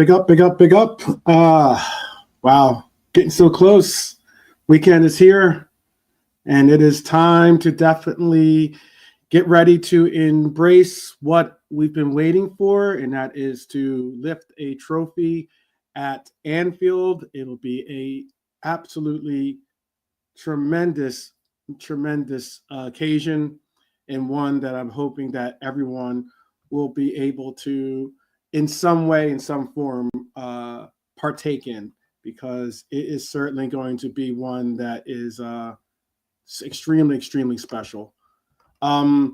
Big up, big up, big up. Wow, getting so close. Weekend is here, and it is time to definitely get ready to embrace what we've been waiting for, and that is to lift a trophy at Anfield. It'll be a absolutely tremendous, tremendous occasion, and one that I'm hoping that everyone will be able to, in some way, in some form, partake in, because it is certainly going to be one that is extremely, extremely special. But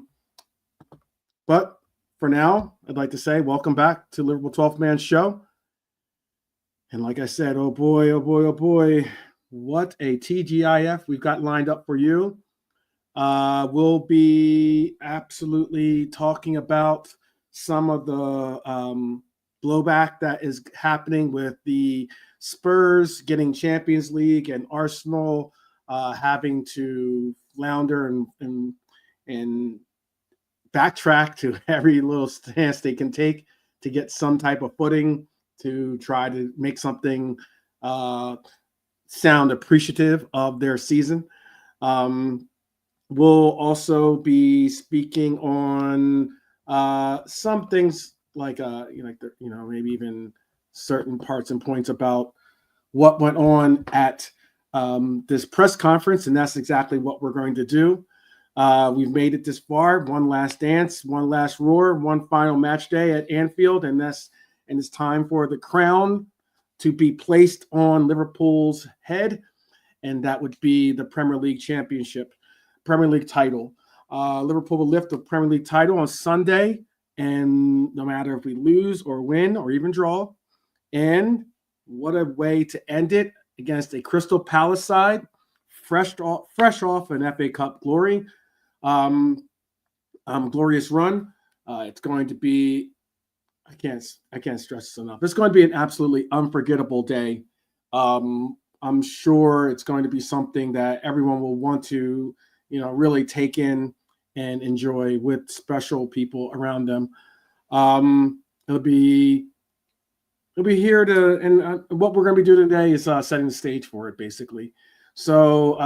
for now, I'd like to say welcome back to Liverpool 12th Man Show. And like I said, oh boy, oh boy, oh boy, what a TGIF we've got lined up for you. We'll be absolutely talking about some of the blowback that is happening with the Spurs getting Champions League and Arsenal having to flounder and backtrack to every little stance they can take to get some type of footing to try to make something sound appreciative of their season. We'll also be speaking on some things like maybe even certain parts and points about what went on at this press conference, and that's exactly what we're going to do. We've made it this far. One last dance, one last roar, one final match day at Anfield, and it's time for the crown to be placed on Liverpool's head, and that would be the Premier League title. Liverpool will lift the Premier League title on Sunday, and no matter if we lose or win or even draw. And what a way to end it against a Crystal Palace side, fresh off an FA Cup glory. Glorious run. It's going to be, I can't stress this enough. It's going to be an absolutely unforgettable day. I'm sure it's going to be something that everyone will want to, really take in and enjoy with special people around them. It'll be here to, and what we're going to be doing today is setting the stage for it, basically. So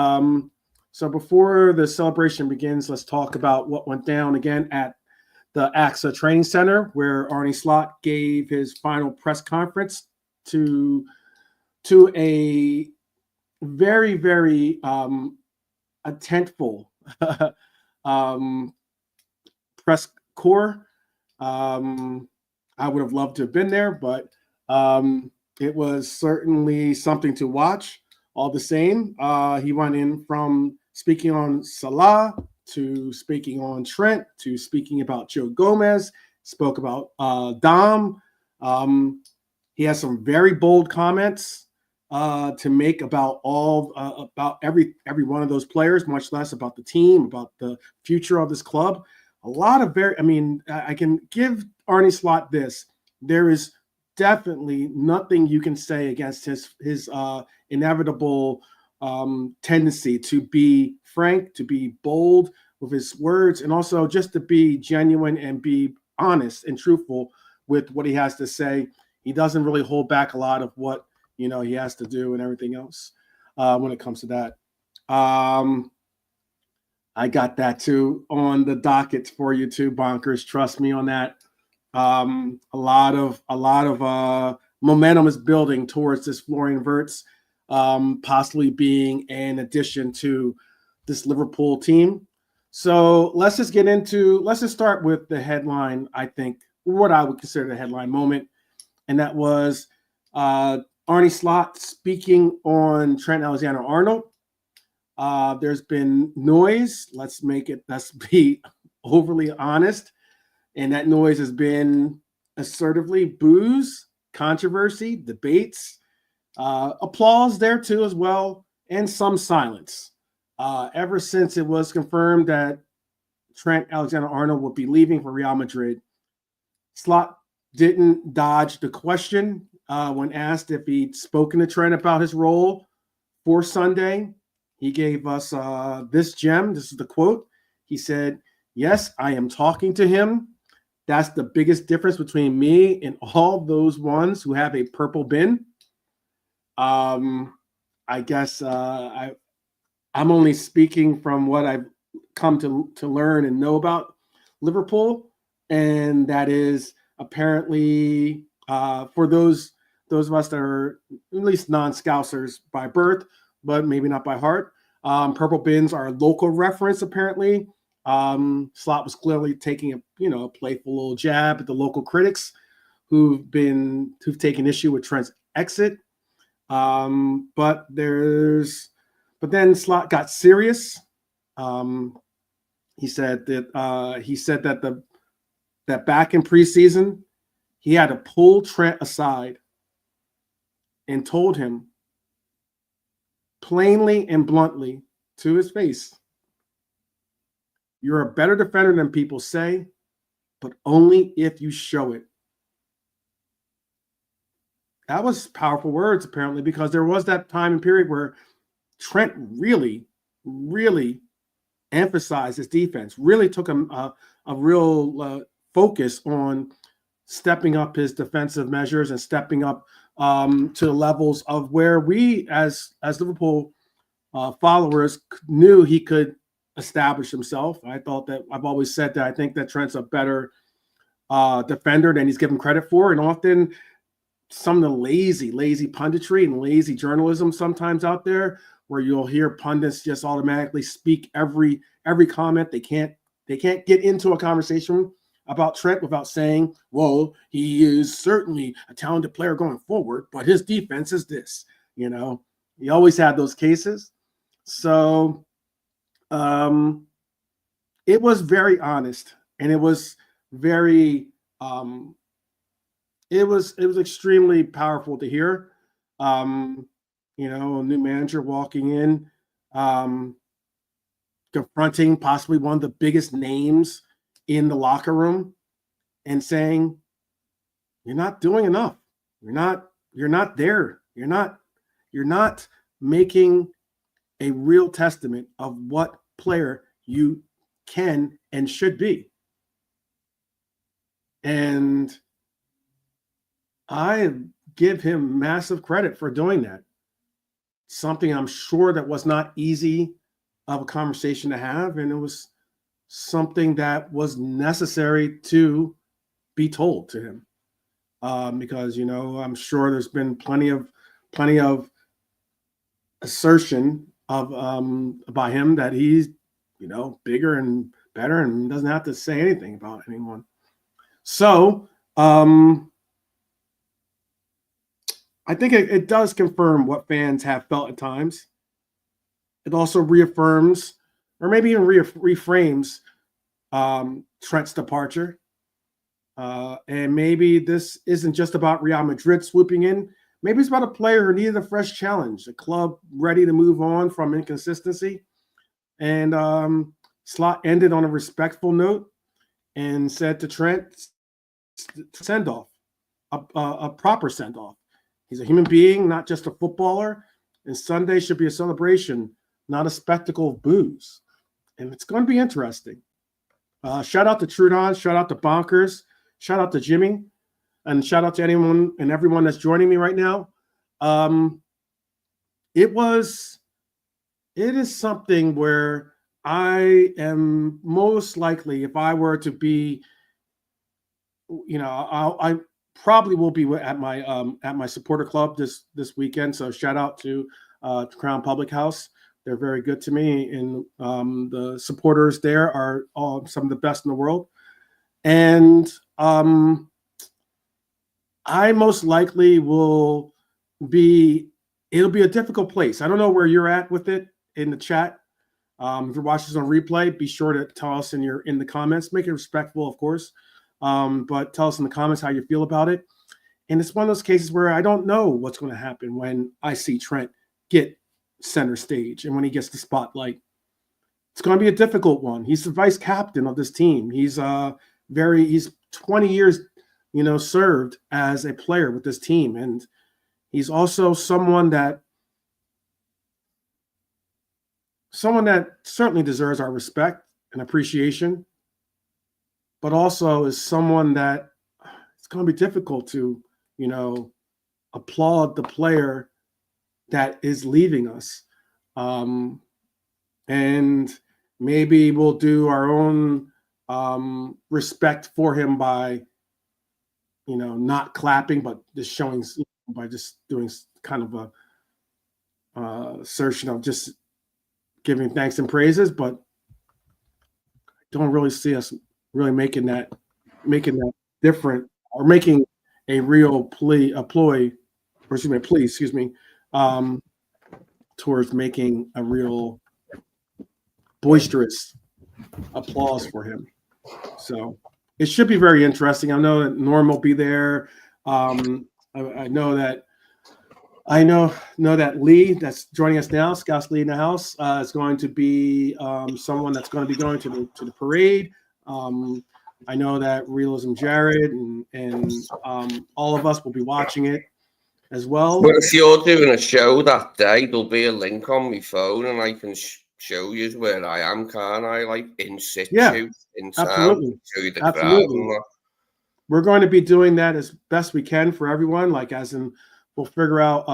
before the celebration begins, let's talk about what went down again at the AXA Training Center, where Arne Slot gave his final press conference to a very, very attentful press corps. I would have loved to have been there, but it was certainly something to watch. All the same, he went in from speaking on Salah to speaking on Trent to speaking about Joe Gomez, spoke about Dom. He has some very bold comments to make about about every one of those players, much less about the team, about the future of this club. A lot of I can give Arne Slot this. There is definitely nothing you can say against his inevitable tendency to be frank, to be bold with his words, and also just to be genuine and be honest and truthful with what he has to say. He doesn't really hold back a lot of what he has to do and everything else when it comes to that. I got that too on the docket for you too, Bonkers. Trust me on that. A lot of momentum is building towards this Florian Wirtz possibly being an addition to this Liverpool team. So let's just start with the headline, I think, what I would consider the headline moment. And that was Arne Slot speaking on Trent Alexander-Arnold. There's been noise. Let's be overly honest. And that noise has been assertively boos, controversy, debates, applause there too as well, and some silence. Ever since it was confirmed that Trent Alexander-Arnold will be leaving for Real Madrid, Slot didn't dodge the question when asked if he'd spoken to Trent about his role for Sunday. He gave us this gem. This is the quote. He said, "Yes, I am talking to him. That's the biggest difference between me and all those ones who have a purple bin. I guess I'm only speaking from what I've come to learn and know about Liverpool, and that is apparently for those of us that are at least non-Scousers by birth, but maybe not by heart. Purple bins are a local reference, apparently. Slot was clearly taking a playful little jab at the local critics who've taken issue with Trent's exit. But then Slot got serious. He said that that back in preseason, he had to pull Trent aside and told him plainly and bluntly to his face, "You're a better defender than people say, but only if you show it." That was powerful words, apparently, because there was that time and period where Trent really, really emphasized his defense, really took a real focus on stepping up his defensive measures and stepping up to the levels of where we as Liverpool followers knew he could establish himself. I've always said that I think that Trent's a better defender than he's given credit for, and often some of the lazy punditry and lazy journalism sometimes out there, where you'll hear pundits just automatically speak every comment. They can't get into a conversation about Trent without saying, "Well, he is certainly a talented player going forward, but his defense is this." You always had those cases. So it was very honest, and it was very it was extremely powerful to hear. A new manager walking in, confronting possibly one of the biggest names in the locker room and saying, "You're not doing enough. You're not there. You're not making a real testament of what player you can and should be." And I give him massive credit for doing that. Something I'm sure that was not easy of a conversation to have, and it was something that was necessary to be told to him, because I'm sure there's been plenty of assertion of by him that he's bigger and better and doesn't have to say anything about anyone. So I think it does confirm what fans have felt at times. It also reaffirms, or maybe even reframes, Trent's departure. And maybe this isn't just about Real Madrid swooping in. Maybe it's about a player who needed a fresh challenge, a club ready to move on from inconsistency. And Slot ended on a respectful note and said to Trent, "Send off, a proper send off. He's a human being, not just a footballer. And Sunday should be a celebration, not a spectacle of booze." And it's going to be interesting. Shout out to Trudon, shout out to Bonkers, shout out to Jimmy, and shout out to anyone and everyone that's joining me right now. It is something where I am most likely, if I were to be, I probably will be at my supporter club this weekend. So shout out to Crown Public House. They're very good to me, and the supporters there are all some of the best in the world. And I most likely will be. It'll be a difficult place. I don't know where you're at with it in the chat. If you're watching this on replay, be sure to tell us in the comments. Make it respectful, of course, but tell us in the comments how you feel about it. And it's one of those cases where I don't know what's going to happen when I see Trent get center stage and when he gets the spotlight. It's going to be a difficult one. He's the vice captain of this team. He's 20 years, served as a player with this team, and he's also someone that certainly deserves our respect and appreciation. but also is someone that it's going to be difficult to, applaud the player that is leaving us. And maybe we'll do our own respect for him by, not clapping, but just showing, by just doing kind of a assertion of just giving thanks and praises, but don't really see us really making that different, or making a real plea, towards making a real boisterous applause for him. So it should be very interesting. I know that Norm will be there. I know that Lee, that's joining us now, Scouse Lee in the house, is going to be someone that's going to be going to the parade. I know that Realism Jared and all of us will be watching it as well. But if you're doing a show that day, there'll be a link on my phone, and I can show you where I am, can't I? Like in situ, in town, absolutely. show you the crowd and that. We're going to be doing that as best we can for everyone. Like, as in, we'll figure out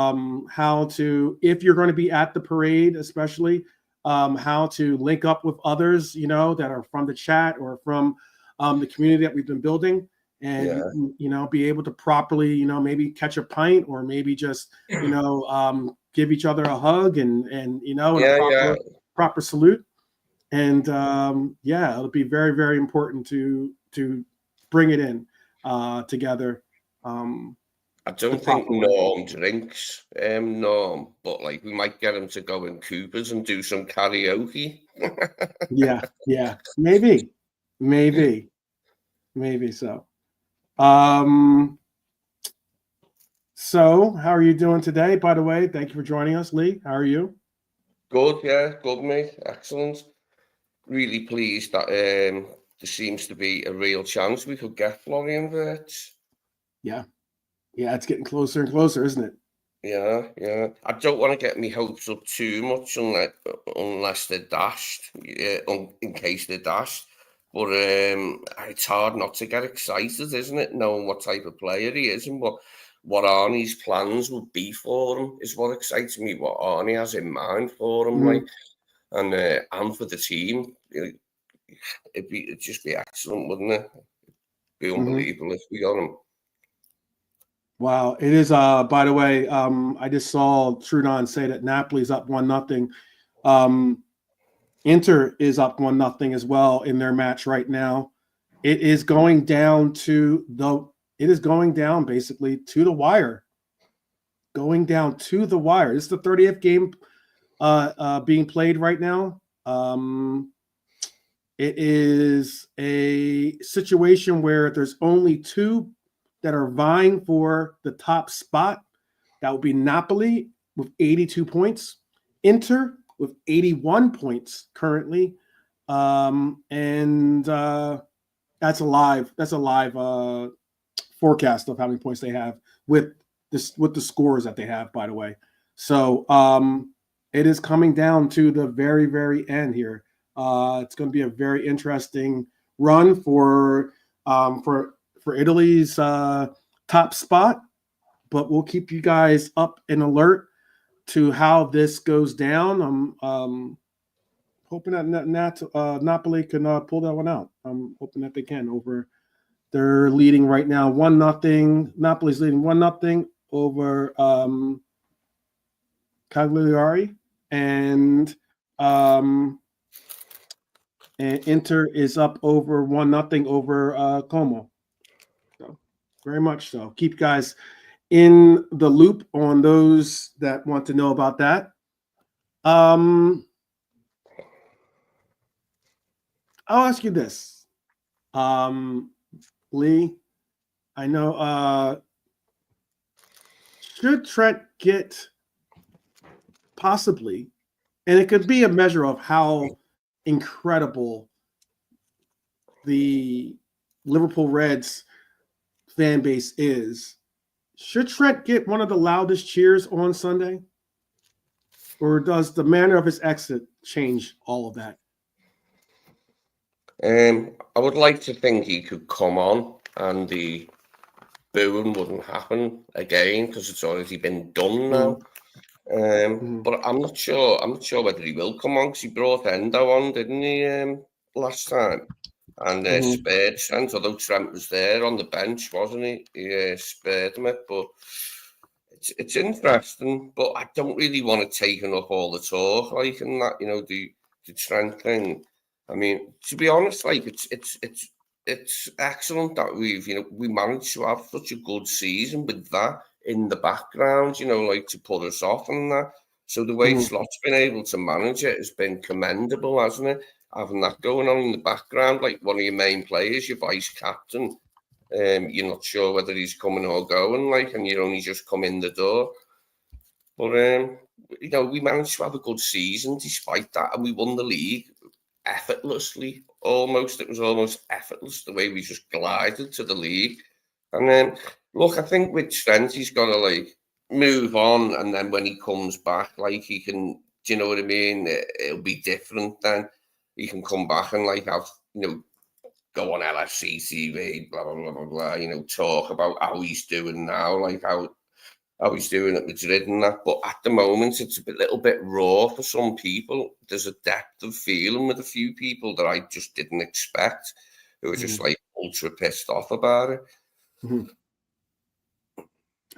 how to, if you're going to be at the parade, especially how to link up with others, that are from the chat or from the community that we've been building, and be able to properly, maybe catch a pint, or maybe just give each other a hug and a proper salute. And it'll be very, very important to bring it in together. I don't think Norm drinks, Norm, but like we might get him to go in Cooper's and do some karaoke. yeah, maybe so. So how are you doing today? By the way, thank you for joining us, Lee. How are you? Good, good, mate. Excellent. Really pleased that there seems to be a real chance we could get Florian Wirtz. Yeah, it's getting closer and closer, isn't it? Yeah. I don't want to get my hopes up too much unless they're dashed, in case they're dashed. But it's hard not to get excited, isn't it? Knowing what type of player he is and what Arne's plans would be for him is what excites me. What Arne has in mind for him, and for the team. It'd just be excellent, wouldn't it? It'd be unbelievable if we got him. Wow, it is. By the way, I just saw Trudon say that Napoli's up 1-0. Inter is up 1-0 as well in their match right now. It is going down basically to the wire. Going down to the wire. This is the 30th game being played right now. It is a situation where there's only two that are vying for the top spot. That would be Napoli with 82 points, Inter with 81 points currently, and that's a live forecast of how many points they have with the scores that they have, by the way. So it is coming down to the very, very end here. It's going to be a very interesting run for Italy's top spot, but we'll keep you guys up and alert to how this goes down. I'm hoping that Napoli can pull that one out. I'm hoping that they can. They're leading right now 1-0. Napoli's leading 1-0 over Cagliari, and Inter is up over 1-0 over Como. So very much so. Keep guys in the loop on those that want to know about that. I'll ask you this, Lee. I know. Should Trent get possibly, and it could be a measure of how incredible the Liverpool Reds fan base is. Should Trent get one of the loudest cheers on Sunday? Or does the manner of his exit change all of that? I would like to think he could come on and the booing wouldn't happen again because it's already been done now. But I'm not sure. I'm not sure whether he will come on because he brought Endo on, didn't he, last time? And spared Trent, although Trent was there on the bench, wasn't he? He spared him it, but it's interesting. But I don't really want to take up all the talk, like, and that, the Trent thing. I mean, to be honest, like, it's excellent that we managed to have such a good season with that in the background, like, to put us off and that. So the way Slot's been able to manage it has been commendable, hasn't it? Having that going on in the background, like one of your main players, your vice captain, you're not sure whether he's coming or going, like, and you only just come in the door. But we managed to have a good season despite that, and we won the league effortlessly. Almost, it was almost effortless the way we just glided to the league. And then, look, I think with Trent, he's got to like move on, and then when he comes back, like he can, do you know what I mean? It'll be different then. He can come back and like have, go on LFC TV, blah, blah, blah, blah, blah, talk about how he's doing now, like how he's doing at Madrid and that. But at the moment, it's a little bit raw for some people. There's a depth of feeling with a few people that I just didn't expect, who were just like ultra pissed off about it.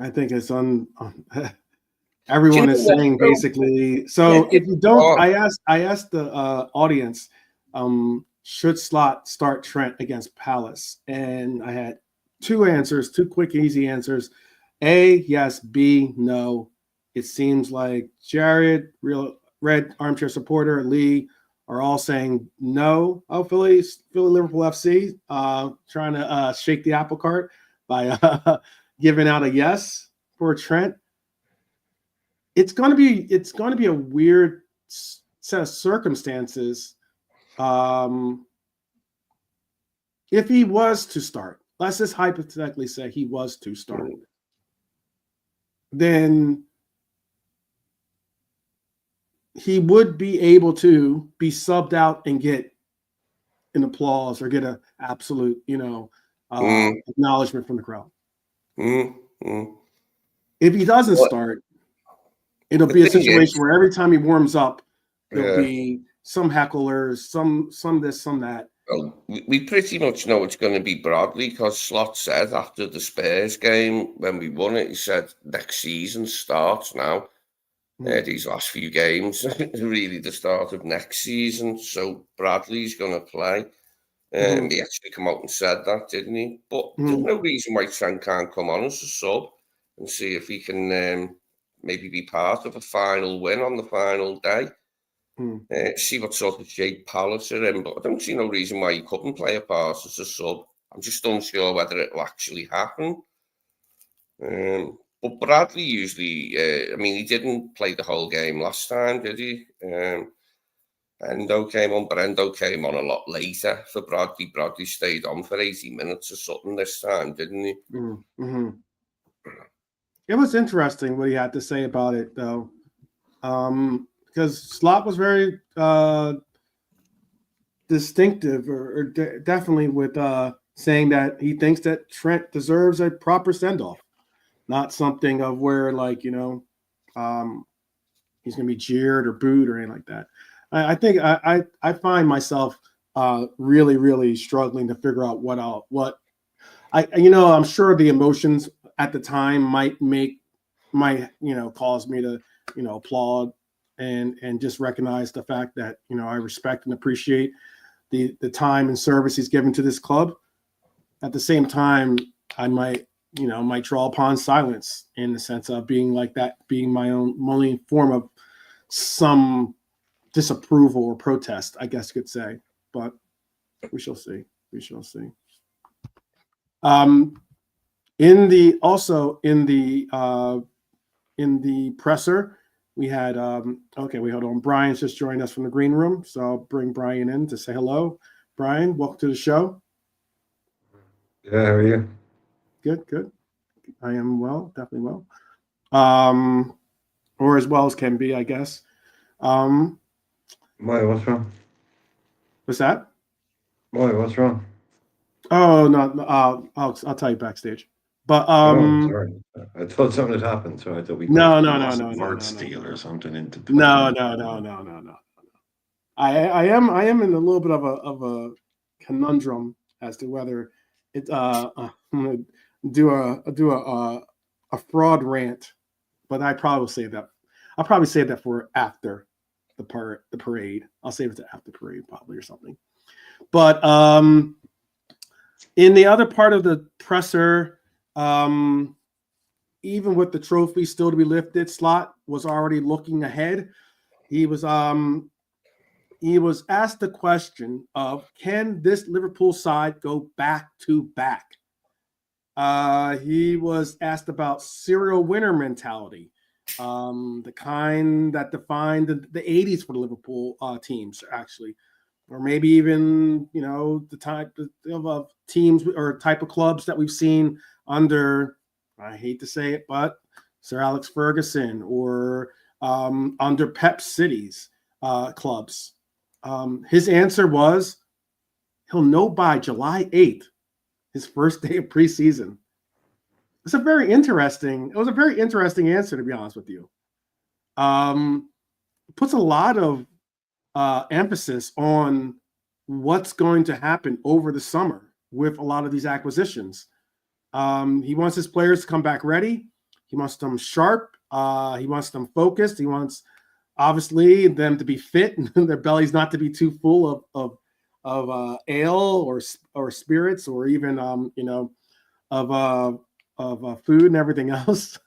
I think it's everyone is saying basically. So if you don't, I asked the audience, should Slot start Trent against Palace? And I had two answers, two quick, easy answers. A, yes. B, no. It seems like Jared, real red armchair supporter, Lee are all saying no. Oh, Philly Liverpool FC trying to shake the apple cart by giving out a yes for Trent. It's going to be a weird set of circumstances. If he was to start, let's just hypothetically say he was to start, then he would be able to be subbed out and get an applause or get an absolute, acknowledgement from the crowd. If he doesn't start, it'll be a situation where every time he warms up, there'll be some hecklers, some this, some that. Well, we pretty much know it's going to be Bradley because Slot said after the Spurs game when we won it, he said next season starts now. These last few games really the start of next season. So Bradley's going to play. He actually come out and said that, didn't he? But there's no reason why Trent can't come on as a sub and see if he can maybe be part of a final win on the final day. See what sort of shape Palace are in, but I don't see no reason why he couldn't play a part as a sub. I'm just unsure whether it'll actually happen. But Bradley usually, he didn't play the whole game last time, did he? Endo came on, but Endo came on a lot later for Bradley. Bradley stayed on for 80 minutes or something this time, didn't he? It was interesting what he had to say about it, though. Because Slot was very distinctive, or definitely with saying that he thinks that Trent deserves a proper send-off, not something of where, like, he's going to be jeered or booed or anything like that. I think I find myself really, really struggling to figure out I'm sure the emotions at the time might cause me to, applaud and just recognize the fact that, I respect and appreciate the time and service he's given to this club. At the same time, I might draw upon silence in the sense of being like that, being my only form of some disapproval or protest, I guess you could say. But we shall see. In the presser, we had hold on. Brian's just joined us from the green room, so I'll bring Brian in to say hello. Brian, welcome to the show. Yeah, how are you? Good. I am well, definitely well. Or as well as can be, I guess. What's wrong? What's that? Why? What's wrong? Oh no, I'll tell you backstage. But Oh, sorry. I thought something had happened, so I thought we got no, a no, no, massive no, no, word no, no, steal or something into no, 20. no, no, no, no, no. I am in a little bit of a conundrum as to whether it I'm gonna do a fraud rant, but I probably will save that. I'll probably save that for after the parade. I'll save it to after parade probably or something. But in the other part of the presser, even with the trophy still to be lifted, Slot was already looking ahead. He was asked the question of, can this Liverpool side go back to back? He was asked about serial winner mentality, the kind that defined the 80s for the Liverpool teams, actually, or maybe even, the type of teams or type of clubs that we've seen under, I hate to say it, but Sir Alex Ferguson, or under Pep City's clubs. His answer was he'll know by July 8th, his first day of preseason. It was a very interesting answer, to be honest with you. Puts a lot of emphasis on what's going to happen over the summer with a lot of these acquisitions. He wants his players to come back ready. He wants them sharp. He wants them focused. He wants, obviously, them to be fit and their bellies not to be too full of ale or spirits, or even of food and everything else.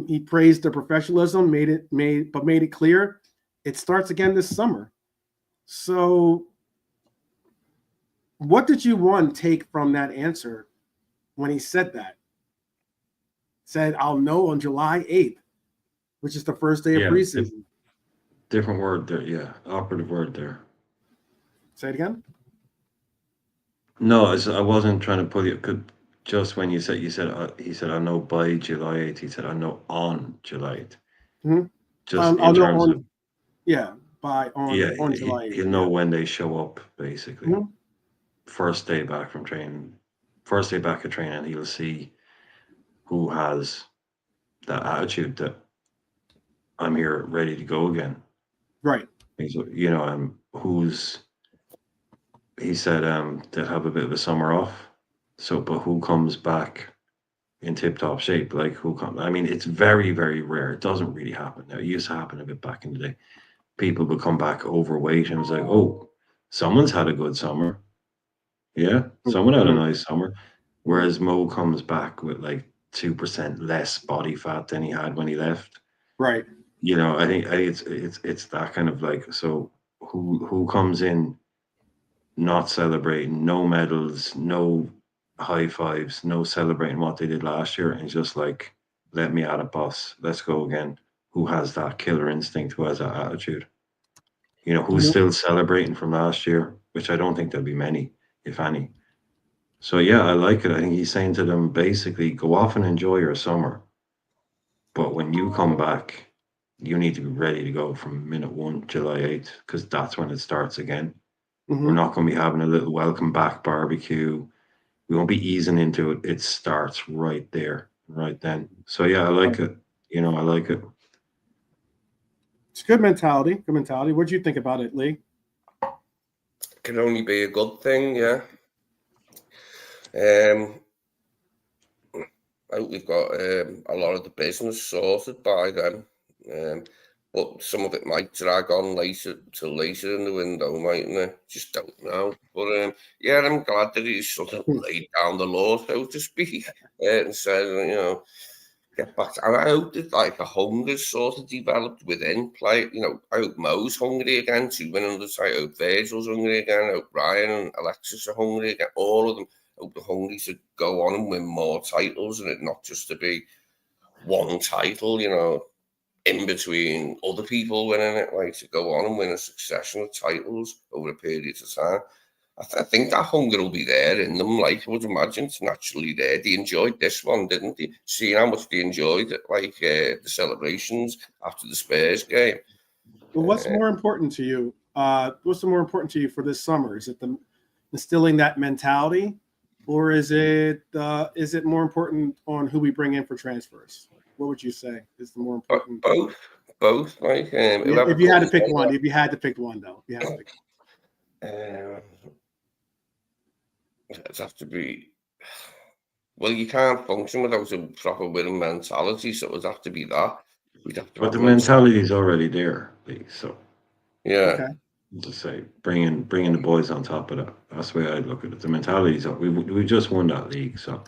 He praised the professionalism, made it clear it starts again this summer. So, what did you take from that answer when he said that? Said, I'll know on July 8th, which is the first day of Yeah, preseason. different word there. Yeah, operative word there. Say it again. No, I wasn't trying to pull you. Just when he said, I know by July 8th. He said, I know on July 8th. Mm-hmm. Just in I'll know terms of, on yeah, July 8th. he'll know when they show up, basically. Mm-hmm. First day back from training, first day back of training, he'll see who has that attitude that I'm here ready to go again. Right. Who's, he said, they'll have a bit of a summer off. So, but who comes back in tip top shape? Like, who comes? I mean, it's very, very rare. It doesn't really happen now. It used to happen a bit back in the day. People would come back overweight and it's like, oh, someone's had a good summer. Yeah, someone had a Mm-hmm. nice summer. Whereas Mo comes back with like 2% less body fat than he had when he left. Right. I think it's that kind of like, so who comes in not celebrating, no medals, no high fives, no celebrating what they did last year, and just like, let me at it, boss. Let's go again. Who has that killer instinct? Who has that attitude? Who's Mm-hmm. still celebrating from last year, which I don't think there'll be many, if any. So yeah, I like it. I think he's saying to them basically, go off and enjoy your summer. But when you come back, you need to be ready to go from minute one, July 8th, because that's when it starts again. We're Mm-hmm. not going to be having a little welcome back barbecue. We won't be easing into it. It starts right there, right then. So yeah, I like it. I like it. It's good mentality. Good mentality. What do you think about it, Lee? Can only be a good thing, yeah. I hope we've got a lot of the business sorted by then. But some of it might drag on till later in the window, mightn't it? Just don't know. But yeah, I'm glad that he's sort of laid down the law, so to speak, and said, get back. And I hope that like a hunger sort of developed within play. I hope Mo's hungry again to win on the side. I hope Virgil's hungry again. I hope Ryan and Alexis are hungry again. All of them. I hope the hungry to go on and win more titles, and it not just to be one title. In between other people winning it, like to go on and win a succession of titles over a period of time. I think that hunger will be there in them. Like I would imagine it's naturally there. They enjoyed this one, didn't they? Seeing how much they enjoyed it, like the celebrations after the Spurs game. Well, what's more important to you? What's more important to you for this summer? Is it instilling that mentality, or is it more important on who we bring in for transfers? What would you say is the more important? Both. Like, if you had to pick one, though, if you had to pick one. It'd have to be. Well, you can't function without a proper winning mentality, so it would have to be that. We'd have to. But the mentality is already there, Lee, so yeah. Okay. Just say bringing the boys on top of that. That's the way I'd look at it. The mentality is up. We just won that league, so.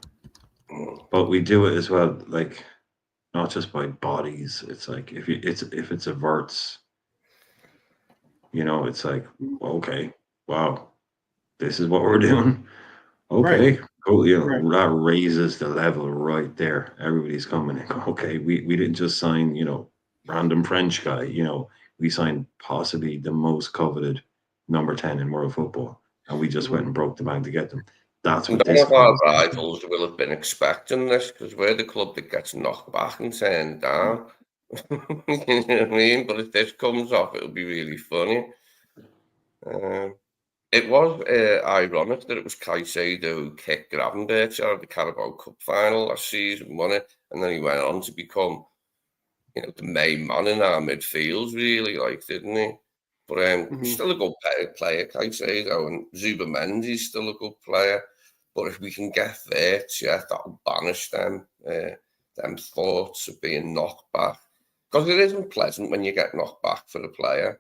But we do it as well, like not just by bodies. It's like if it's averts, it's like, okay, wow, this is what we're doing. Okay, Right. cool. Right. That raises the level right there. Everybody's coming in. Okay, we didn't just sign, random French guy. We signed possibly the most coveted number 10 in world football, and we just went and broke the bank to get them. That's what None of our rivals will have been expecting this, because we're the club that gets knocked back and turned down. You know what I mean? But if this comes off, it'll be really funny. It was ironic that it was Caicedo who kicked Gravenberch out of the Carabao Cup final last season, won it, and then he went on to become, the main man in our midfield, really, didn't he? But he's still a good player, Caicedo, and Zubamendi's still a good player. But if we can get there, that'll banish them thoughts of being knocked back. Because it isn't pleasant when you get knocked back for a player.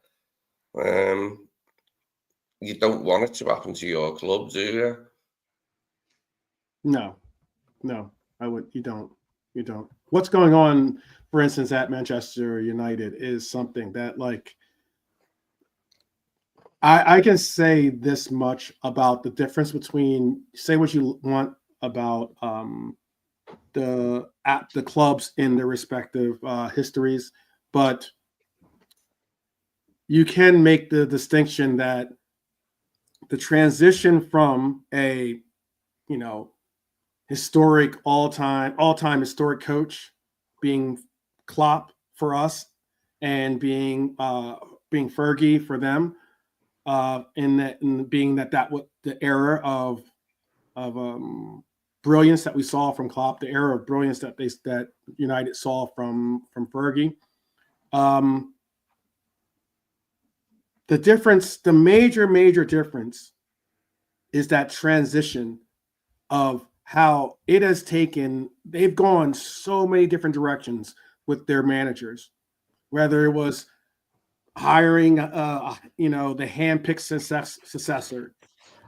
You don't want it to happen to your club, do you? No, you don't. What's going on, for instance, at Manchester United is something that, I can say this much about the difference between, say what you want about the clubs in their respective histories, but you can make the distinction that the transition from a historic all-time historic coach being Klopp for us and being Fergie for them, in being that was the era of brilliance that we saw from Klopp, the era of brilliance that United saw from Fergie. The difference, the major difference, is that transition of how it has taken. They've gone so many different directions with their managers, whether it was hiring, the hand-picked successor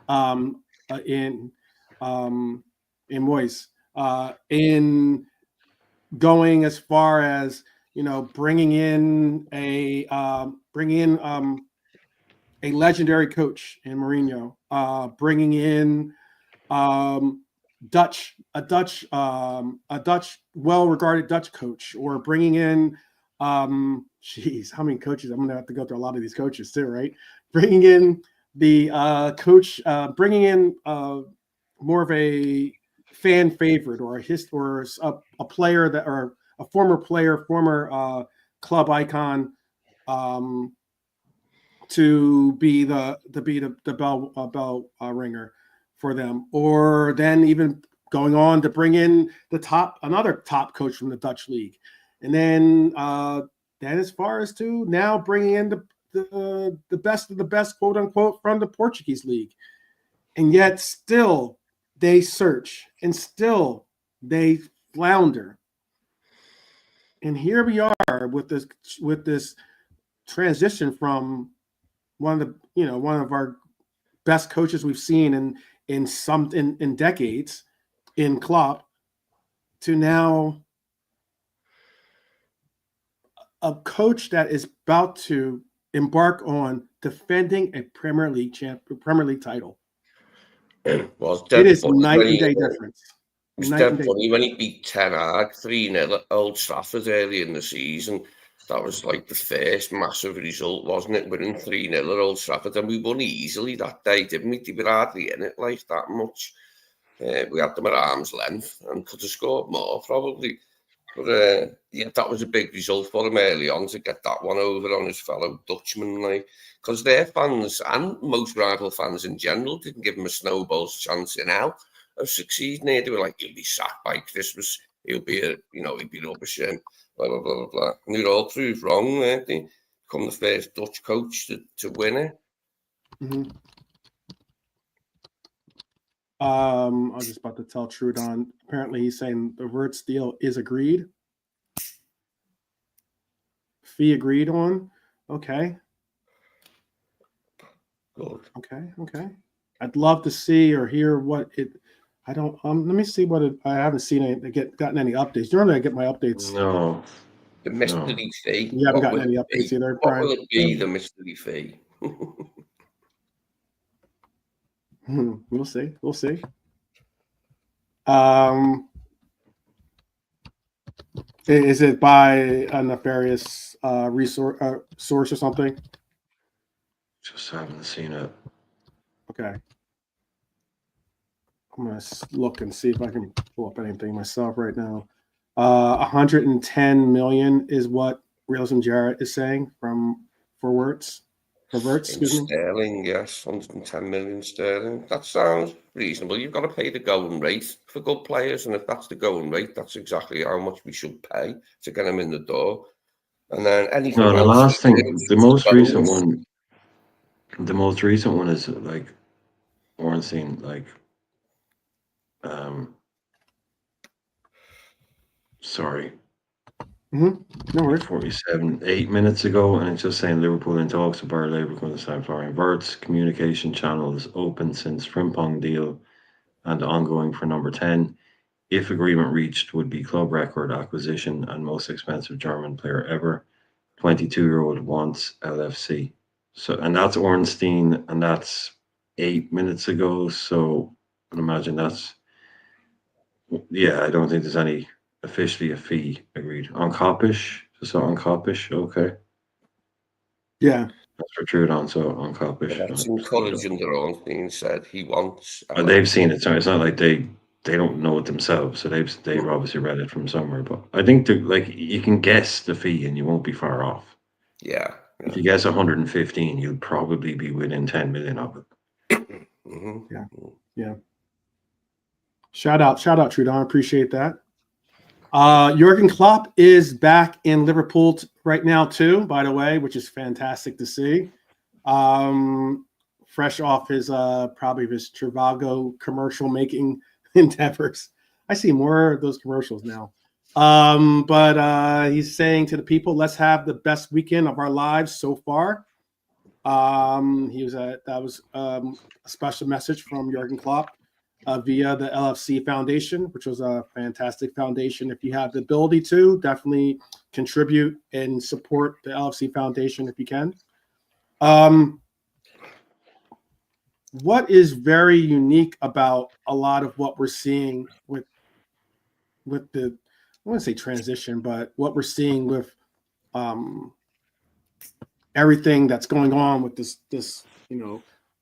in Moyes, in going as far as bringing in a legendary coach in Mourinho, bringing in a Dutch well-regarded Dutch coach, or bringing in how many coaches? I'm going to have to go through a lot of these coaches too, right? Bringing in the coach, bringing in more of a fan favorite, or a player that, or a former player, former club icon, to be the bell ringer for them, or then even going on to bring in another top coach from the Dutch league, and then as far as to now bringing in the best of the best, quote unquote, from the Portuguese league, and yet still they search and still they flounder. And here we are with this transition from one of our best coaches we've seen in decades, in Klopp, to now a coach that is about to embark on defending a Premier League title. Well, it is night and day difference. It was dead funny when he beat Ten Hag 3-0 at Old Trafford early in the season. That was like the first massive result, wasn't it? Winning 3-0 at Old Trafford, and we won easily that day, didn't we? They were hardly in it like that much. We had them at arm's length and could have scored more probably. But yeah, that was a big result for him early on to get that one over on his fellow Dutchman, like, because their fans and most rival fans in general didn't give him a snowball's chance in hell of succeeding here. They were like, he'll be sacked by Christmas, he'll be he'd be rubbish and blah blah blah blah. And they were all proved wrong, weren't they? Become the first Dutch coach to win it. Mm-hmm. I was just about to tell Trudon. Apparently, he's saying the Wirtz deal is agreed. Fee agreed on. Okay. Good. Okay. I'd love to see or hear what it. I don't. Let me see what it. I haven't seen gotten any updates. Normally, I get my updates. No. The mystery fee. You haven't gotten any updates either, What Brian? will it be? The mystery fee. We'll see. Is it by a nefarious source or something? Just haven't seen it. Okay. I'm gonna look and see if I can pull up anything myself right now. 110 million is what Realism Jarrett is saying for Wirtz. Excuse me. Sterling, yes, 110 million sterling. That sounds reasonable. You've got to pay the going rate for good players, and if that's the going rate, that's exactly how much we should pay to get them in the door. And then anything else. No, the last thing, the most recent one is like Ornstein, like, sorry. Mm-hmm. No worries. 8 minutes ago, and it's just saying Liverpool in talks with Bayer Leverkusen to sign Florian Wirtz. Communication channel is open since Frimpong deal and ongoing for number 10. If agreement reached, would be club record acquisition and most expensive German player ever. 22-year-old wants LFC. So, and that's Ornstein, and that's 8 minutes ago. So, I can imagine that's, yeah, I don't think there's any officially a fee agreed on Kopish. So on Kopish, okay. Yeah, that's for Trudon. So on Kopish, that's encouraging. Their own thing said he wants. But they've seen it, so it's not like they don't know it themselves. So they've obviously read it from somewhere. But I think like you can guess the fee, and you won't be far off. Yeah. If you guess 115, you'll probably be within 10 million of it. Mm-hmm. Yeah. Shout out, Trudon. Appreciate that. Jurgen Klopp is back in Liverpool right now too, by the way, which is fantastic to see. Fresh off his probably his Trivago commercial making endeavors. I see more of those commercials now. But he's saying to the people, let's have the best weekend of our lives so far. That was a special message from Jurgen Klopp via the LFC Foundation, which was a fantastic foundation. If you have the ability to, definitely contribute and support the LFC Foundation if you can. What is very unique about a lot of what we're seeing with the, I want to say transition, but what we're seeing with everything that's going on with this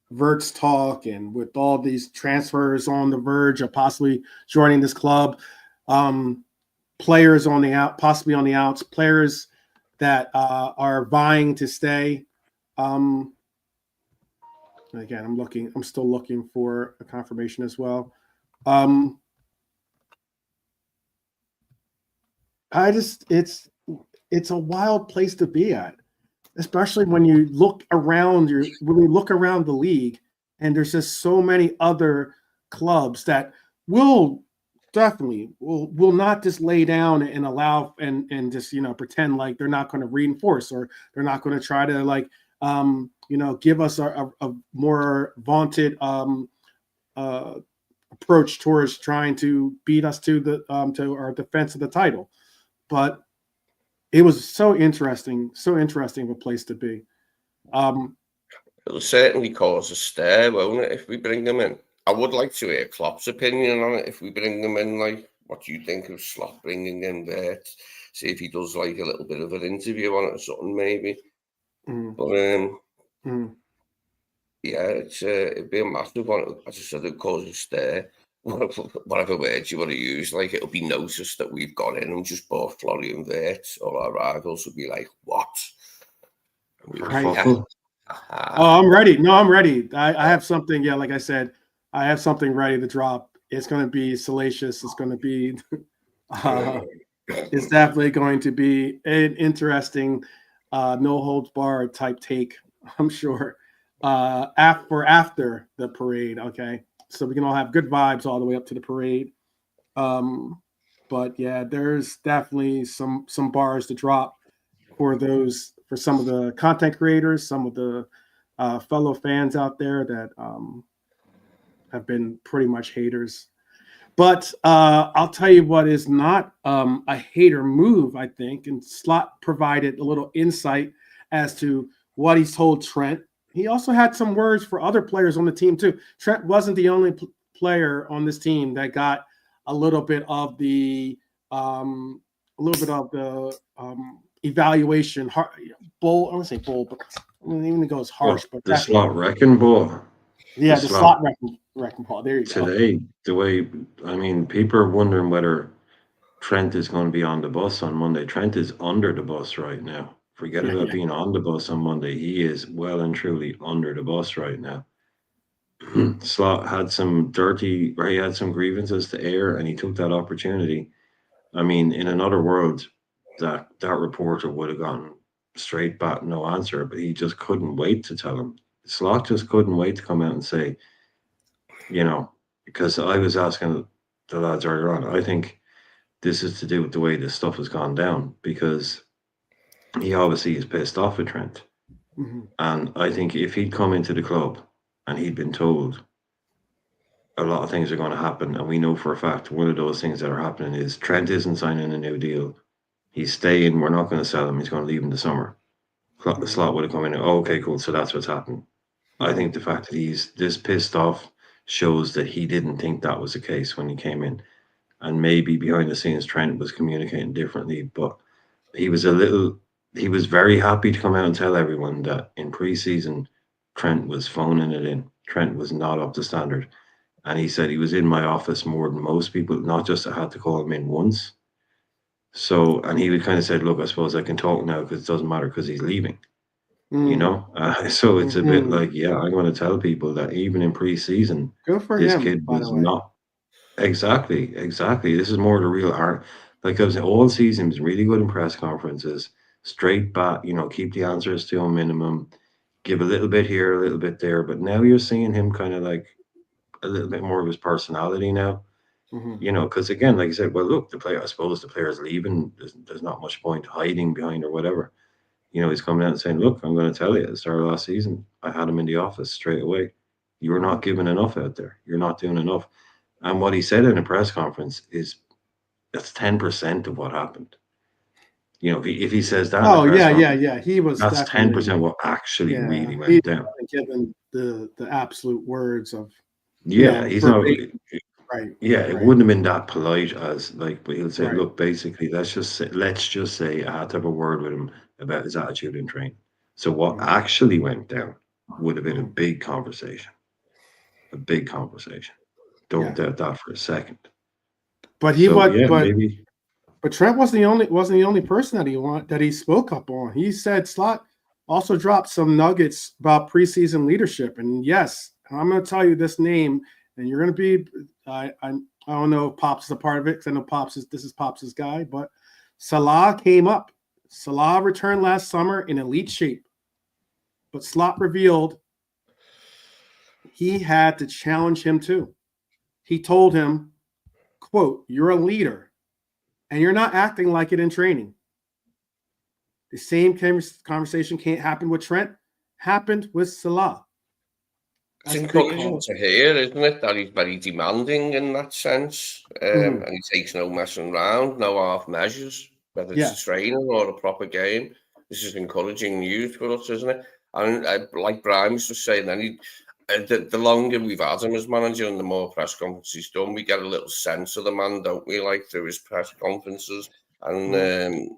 Wirtz talk, and with all these transfers on the verge of possibly joining this club, players on the out, possibly on the outs, players that are vying to stay. Again, I'm still looking for a confirmation as well. It's a wild place to be at, especially when you look around the league, and there's just so many other clubs that will not just lay down and allow and just pretend like they're not going to reinforce, or they're not going to try to give us a more vaunted approach towards trying to beat us to our defense of the title. But it was so interesting of a place to be. It'll certainly cause a stir, won't it, if we bring them in? I would like to hear Klopp's opinion on it if we bring them in. Like, what do you think of Slot bringing in there? See if he does like a little bit of an interview on it or something, maybe. But yeah, it'd be a massive one. As I said, it causes a stir. whatever words you want to use, like it'll be noticed that we've gone in and just bought Florian Wirtz, or our rivals will be like, what? Right. Fuffle. Oh, I'm ready. No, I'm ready. I have something. Yeah, like I said, I have something ready to drop. It's going to be salacious. It's going to be, it's definitely going to be an interesting, no holds barred type take, I'm sure, after the parade. Okay. So we can all have good vibes all the way up to the parade. But yeah, there's definitely some bars to drop for some of the content creators, some of the fellow fans out there that have been pretty much haters. But I'll tell you what is not a hater move, I think. And Slot provided a little insight as to what he's told Trent. He also had some words for other players on the team, too. Trent wasn't the only player on this team that got a little bit of the evaluation. Bull, I don't want to say bull, but I mean, even it goes harsh. But the Slot wrecking ball. Yeah, the Slot wrecking ball. There you go. Today, the way, I mean, people are wondering whether Trent is going to be on the bus on Monday. Trent is under the bus right now. Forget about being on the bus on Monday. He is well and truly under the bus right now. Slot had some he had some grievances to air, and he took that opportunity. I mean, in another world, that reporter would have gone straight back, no answer, but he just couldn't wait to tell him. Slot just couldn't wait to come out and say, because I was asking the lads earlier on, I think this is to do with the way this stuff has gone down, because he obviously is pissed off at Trent. Mm-hmm. And I think if he'd come into the club and he'd been told a lot of things are going to happen, and we know for a fact one of those things that are happening is Trent isn't signing a new deal. He's staying. We're not going to sell him. He's going to leave in the summer. Slot would have come in. Oh, okay, cool. So that's what's happening. I think the fact that he's this pissed off shows that he didn't think that was the case when he came in. And maybe behind the scenes, Trent was communicating differently, but he was very happy to come out and tell everyone that in pre-season, Trent was phoning it in. Trent was not up to standard. And he said he was in my office more than most people, not just I had to call him in once. So, and he would kind of said, look, I suppose I can talk now because it doesn't matter because he's leaving. So it's a bit like, I'm going to tell people that even in pre-season, good for this him, kid by was the way. not exactly. This is more the real art. Like I was all season, he was really good in press conferences, straight back, keep the answers to a minimum, give a little bit here, a little bit there. But now you're seeing him kind of like a little bit more of his personality now. Because again, like I said, well, look, I suppose the player's leaving. There's not much point hiding behind or whatever. He's coming out and saying, look, I'm going to tell you, at the start of last season, I had him in the office straight away. You're not giving enough out there. You're not doing enough. And what he said in a press conference is that's 10% of what happened. If he says that, he was. That's 10% what actually really went down. Given the absolute words of. He's not. Right. It wouldn't have been that polite as like, but he'll say, look, basically, let's just say I had to have a word with him about his attitude in training. So what actually went down would have been a big conversation. A big conversation. Don't doubt that for a second. But maybe. But Trent wasn't the only person that he spoke up on. He said Slot also dropped some nuggets about preseason leadership. And yes, I'm going to tell you this name, and you're going to be. I don't know if Pops is a part of it because I know this is Pops' guy, but Salah came up. Salah returned last summer in elite shape, but Slot revealed he had to challenge him too. He told him, quote, "You're a leader and you're not acting like it in training." The same conversation can't happen with Trent, happened with Salah. It's encouraging to hear, isn't it, that he's very demanding in that sense, and he takes no messing around, no half measures, whether it's training or a proper game. This is encouraging news for us, isn't it? And like Brian was just saying, then the longer we've had him as manager and the more press conferences he's done, we get a little sense of the man, don't we, like through his press conferences, and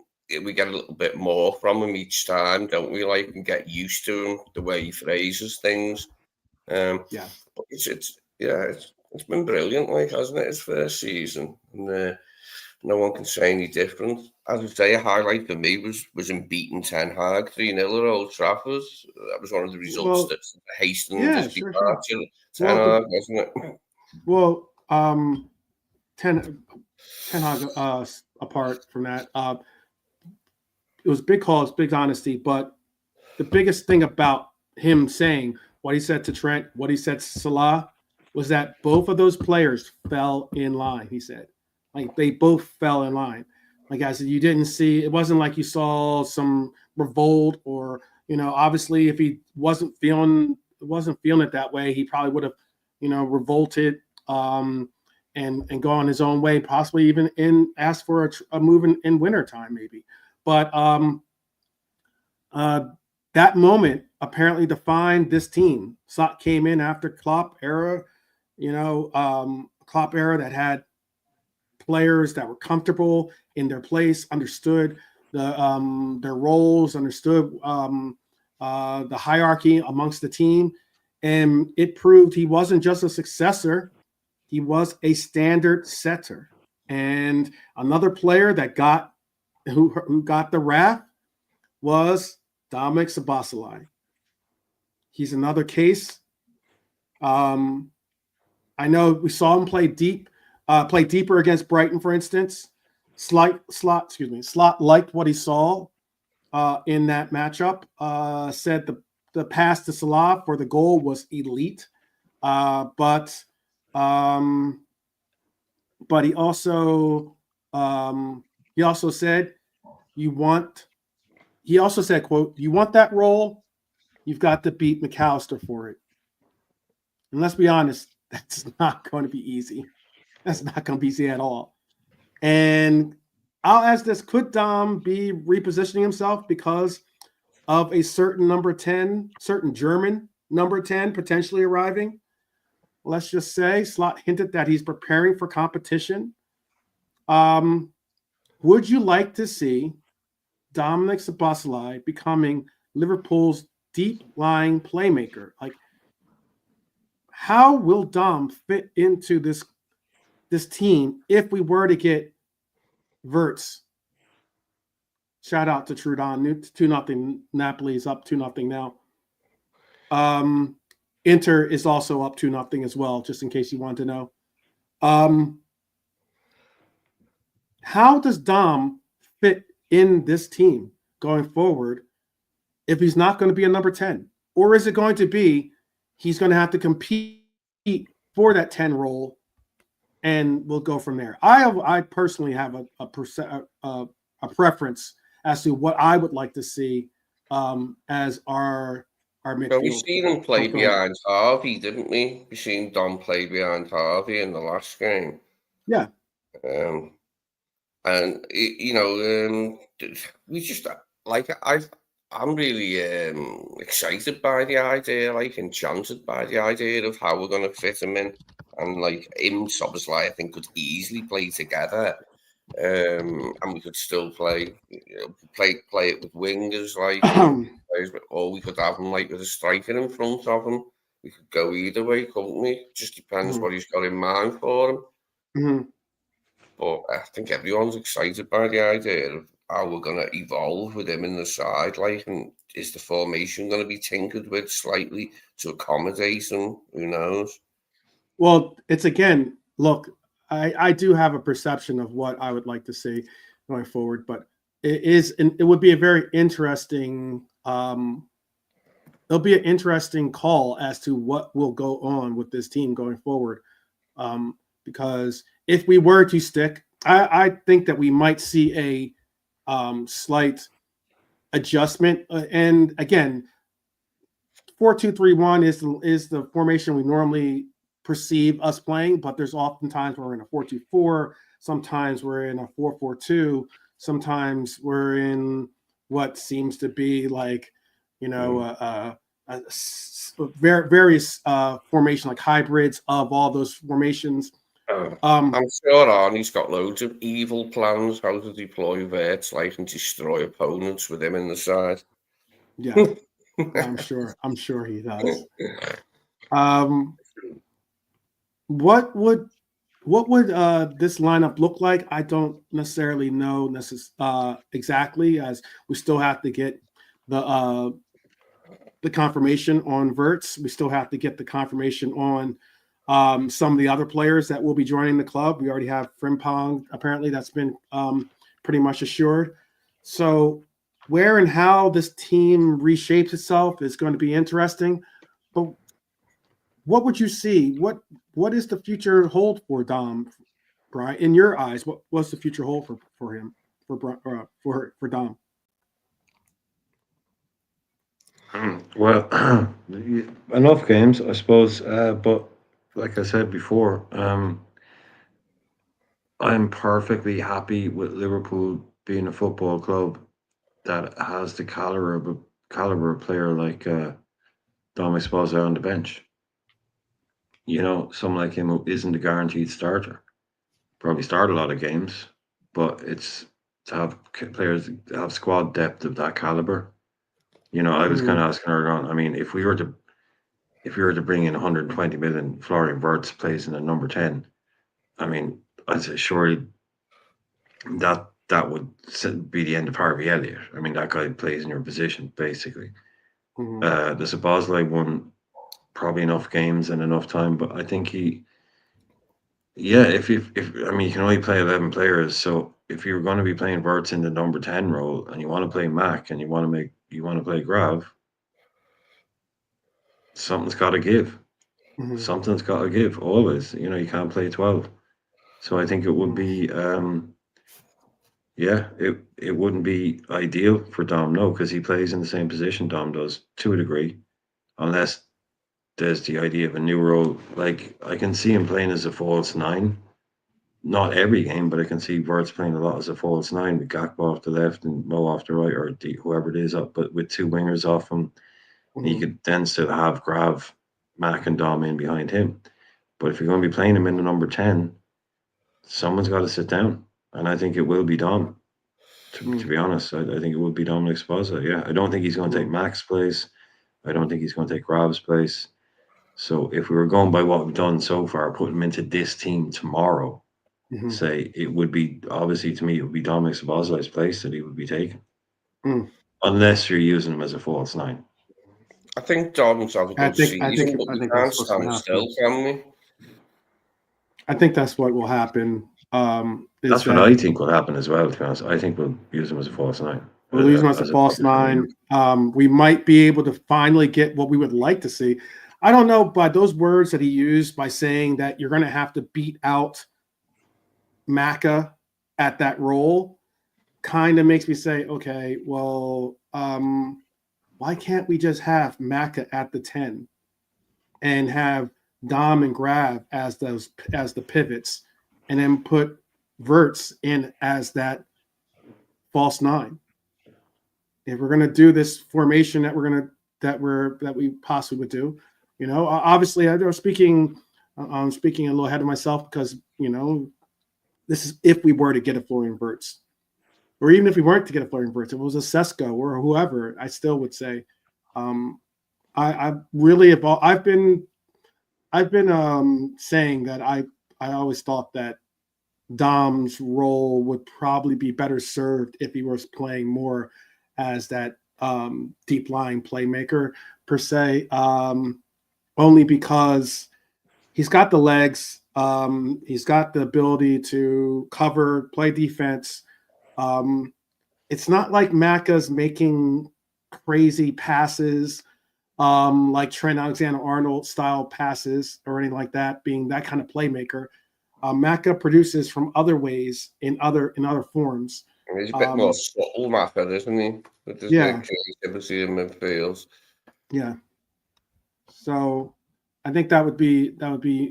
we get a little bit more from him each time, don't we, like, and get used to him, the way he phrases things. It's It's been brilliant, like, hasn't it? His first season, and no one can say any different. As I say, a highlight for me was him beating Ten Hag 3-0 at Old Trafford. That was one of the results that hastened his departure. Ten Hag, wasn't it? Well, Ten Hag, apart from that, it was big calls, big honesty, but the biggest thing about him saying what he said to Trent, what he said to Salah, was that both of those players fell in line. He said, like, they both fell in line. Like I said, you didn't see, it wasn't like you saw some revolt or, obviously if he wasn't feeling it that way, he probably would have, revolted and gone his own way, possibly even asked for a move in wintertime maybe. But that moment apparently defined this team. Slot came in after Klopp era, Klopp era that had players that were comfortable in their place, understood their roles, understood the hierarchy amongst the team, and it proved he wasn't just a successor; he was a standard setter. And another player that who got the wrath was Mohamed Salah. He's another case. I know we saw him play deeper against Brighton, for instance. Slot liked what he saw in that matchup. Said the pass to Salah for the goal was elite, but he also said quote, "You want that role, you've got to beat McAllister for it." And let's be honest, that's not going to be easy. That's not going to be easy at all. And I'll ask this: could Dom be repositioning himself because of a certain number 10, certain German number 10 potentially arriving? Let's just say Slot hinted that he's preparing for competition. Would you like to see Mohamed Szoboszlai becoming Liverpool's deep-lying playmaker? Like, how will Dom fit into this team if we were to get Wirtz? Shout out to Trudon. 2-0. Napoli is up 2-0 now. Inter is also up 2-0 as well, just in case you want to know. How does Dom fit in this team going forward if he's not going to be a number 10? Or is it going to be he's going to have to compete for that 10 role, and we'll go from there? I personally have a preference as to what I would like to see as our midfield. Well, we've seen him play behind Harvey, didn't we? We've seen Dom play behind Harvey in the last game. Yeah. And we just like I'm really excited by the idea, like enchanted by the idea of how we're going to fit him in, and like him, Szoboszlai, I think could easily play together, and we could still play it with wingers, like, or we could have him like with a striker in front of him. We could go either way, couldn't we? Just depends what he's got in mind for him. Mm-hmm. But I think everyone's excited by the idea of how we're going to evolve with him in the side, like, and is the formation going to be tinkered with slightly to accommodate him? Who knows? Well, it's again, look, I do have a perception of what I would like to see going forward, but it would be a very interesting, it'll be an interesting call as to what will go on with this team going forward. Because if we were to stick, I think that we might see a slight adjustment. And again, 4-2-3-1 is the formation we normally perceive us playing, but there's oftentimes we're in a 4-2-4, sometimes we're in a 4-4-2, sometimes we're in what seems to be like, various formation, like hybrids of all those formations. I'm sure Arnie's got loads of evil plans how to deploy Wirtz, like, and destroy opponents with him in the side. Yeah, I'm sure he does. What would this lineup look like? I don't necessarily know exactly, as we still have to get the confirmation on Verts. We still have to get the confirmation on some of the other players that will be joining the club. We already have Frimpong, apparently that's been pretty much assured. So where and how this team reshapes itself is going to be interesting. But what would you see? What is the future hold for Dom, Brian? In your eyes, what's the future hold for him, for Dom? Well, enough games, I suppose. But like I said before, I'm perfectly happy with Liverpool being a football club that has the caliber of player like Dom Szoboszlai on the bench. You know, someone like him who isn't a guaranteed starter. Probably start a lot of games, but it's to have players that have squad depth of that caliber. You know, I was kind of asking earlier on. I mean, if we were to bring in 120 million, Florian Wirtz plays in a number 10. I mean, I'd say surely that would be the end of Harvey Elliott. I mean, that guy plays in your position basically. The Szoboszlai won probably enough games and enough time, but I think if I mean, you can only play 11 players, so if you're going to be playing Wirtz in the number 10 role and you want to play Mac and you want to play Grav, something's got to give. Something's got to give always. You know, you can't play 12. So I think it would be, it wouldn't be ideal for Dom, no, because he plays in the same position Dom does to a degree, unless there's the idea of a new role. Like, I can see him playing as a false 9. Not every game, but I can see Wirtz playing a lot as a false 9 with Gakpo off the left and Mo off the right, or whoever it is up, but with two wingers off him. He could then still have Grav, Mac, and Dom in behind him. But if you're going to be playing him in the number 10, someone's got to sit down. And I think it will be Dom. To be honest, I think it will be Dominic Szoboszlai. Yeah, I don't think he's going to take Mac's place. I don't think he's going to take Grav's place. So if we were going by what we've done so far, put him into this team tomorrow, say it would be, obviously to me, it would be Dominic Szoboszlai's place that he would be taken. Unless you're using him as a false 9. I think Dom's have a good season, but we can't stand still, can we? I think that's what will happen. That's what I think will happen as well, to be honest. I think we'll use him as a false 9. We'll use him as a false 9. We might be able to finally get what we would like to see. I don't know, by those words that he used by saying that you're going to have to beat out Maka at that role, kind of makes me say, okay, well, why can't we just have Maka at the 10 and have Dom and Grav as the pivots, and then put Wirtz in as that false 9? If we're going to do this formation that we possibly would do, you know, obviously I'm speaking a little ahead of myself, because, you know, this is if we were to get a Florian Wirtz, or even if we weren't to get a Florian Wirtz, if it was a Sesko or whoever, I still would say, I've been saying that I always thought that Dom's role would probably be better served if he was playing more as that deep lying playmaker per se, only because he's got the legs, he's got the ability to cover, play defense. It's not like Maka's making crazy passes, like Trent Alexander-Arnold style passes or anything like that, being that kind of playmaker. Maka produces from other ways in other forms. He's a bit more subtle, Maka, isn't he? With his creativity in midfield. Yeah. So I think that would be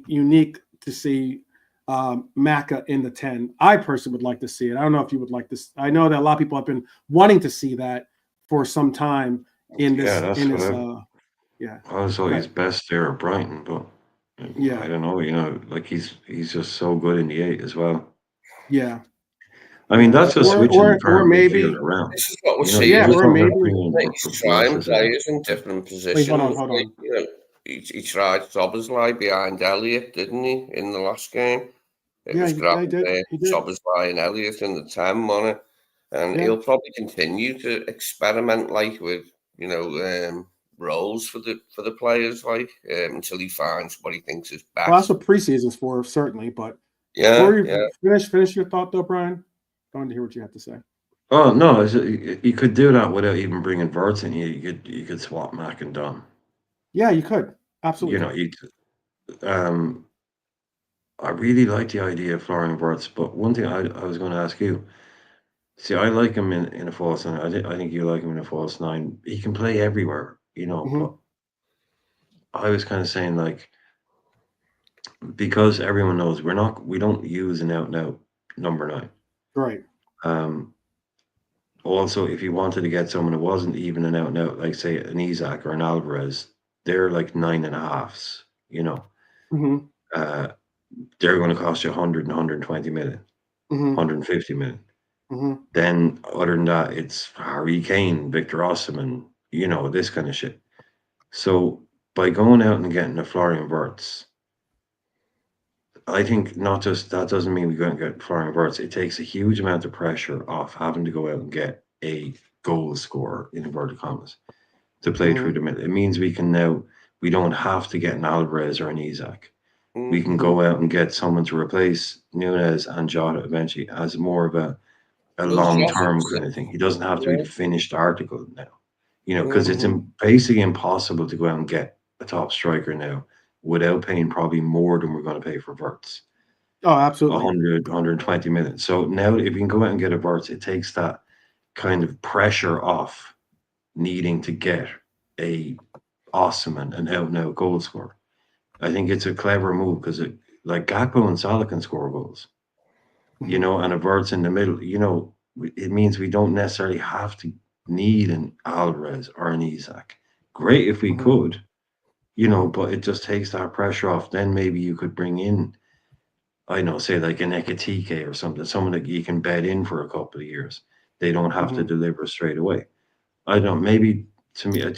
unique to see Maka in the 10. I personally would like to see it. I don't know if you would like this. I know that a lot of people have been wanting to see that for some time in this. I was always best there at Brighton, but I don't know. You know, like he's just so good in the 8 as well. Yeah. I mean, that's just switching the midfield around. This is what we're seeing. Yeah, or maybe he's trying players in different positions. Wait, hold on. You know, he tried Szoboszlai behind Elliott, didn't he, in the last game? It Yeah, was he grabbing did. He did. Szoboszlai and Elliott in the 10, wasn't it? And Yeah. he'll probably continue to experiment like with, roles for the players, like until he finds what he thinks is best. Well, that's what preseason's for, certainly. But Yeah, before you finish your thought, though, Brian, I want to hear what you have to say. Oh no, you could do that without even bringing Verts in. You could swap Mac and Dom. Yeah, you could absolutely. I really like the idea of Florian Verts, but one thing I was going to ask you. See, I like him in a false nine. I think you like him in a false nine. He can play everywhere, But I was kind of saying, like, because everyone knows we don't use an out and out number 9. Right. Also, if you wanted to get someone who wasn't even an out and out, like say an Isaac or an Alvarez, they're like 9.5s. They're going to cost you 100 and 120 million, 150 million. Then other than that, it's Harry Kane, Victor Osimhen, this kind of shit. So by going out and getting a Florian Wirtz, I think not just that doesn't mean we go and get Florian Wirtz. It takes a huge amount of pressure off having to go out and get a goal scorer in inverted commas to play through the middle. It means we don't have to get an Alvarez or an Isaac. We can go out and get someone to replace Nunez and Jota eventually as more of a long-term kind of thing. He doesn't have to be the finished article now, because it's basically impossible to go out and get a top striker now without paying probably more than we're going to pay for Wirtz. Oh, absolutely. 100, 120 million. So now if you can go out and get a Wirtz, it takes that kind of pressure off needing to get a Osimhen, an out-and-out goal scorer. I think it's a clever move because like Gakpo and Salah can score goals, and a Wirtz in the middle, it means we don't necessarily have to need an Alvarez or an Isaac. Great if we could, but it just takes that pressure off. Then maybe you could bring in, I know, say like an Ekitike or something, someone that you can bet in for a couple of years. They don't have to deliver straight away. I don't know, maybe to me, I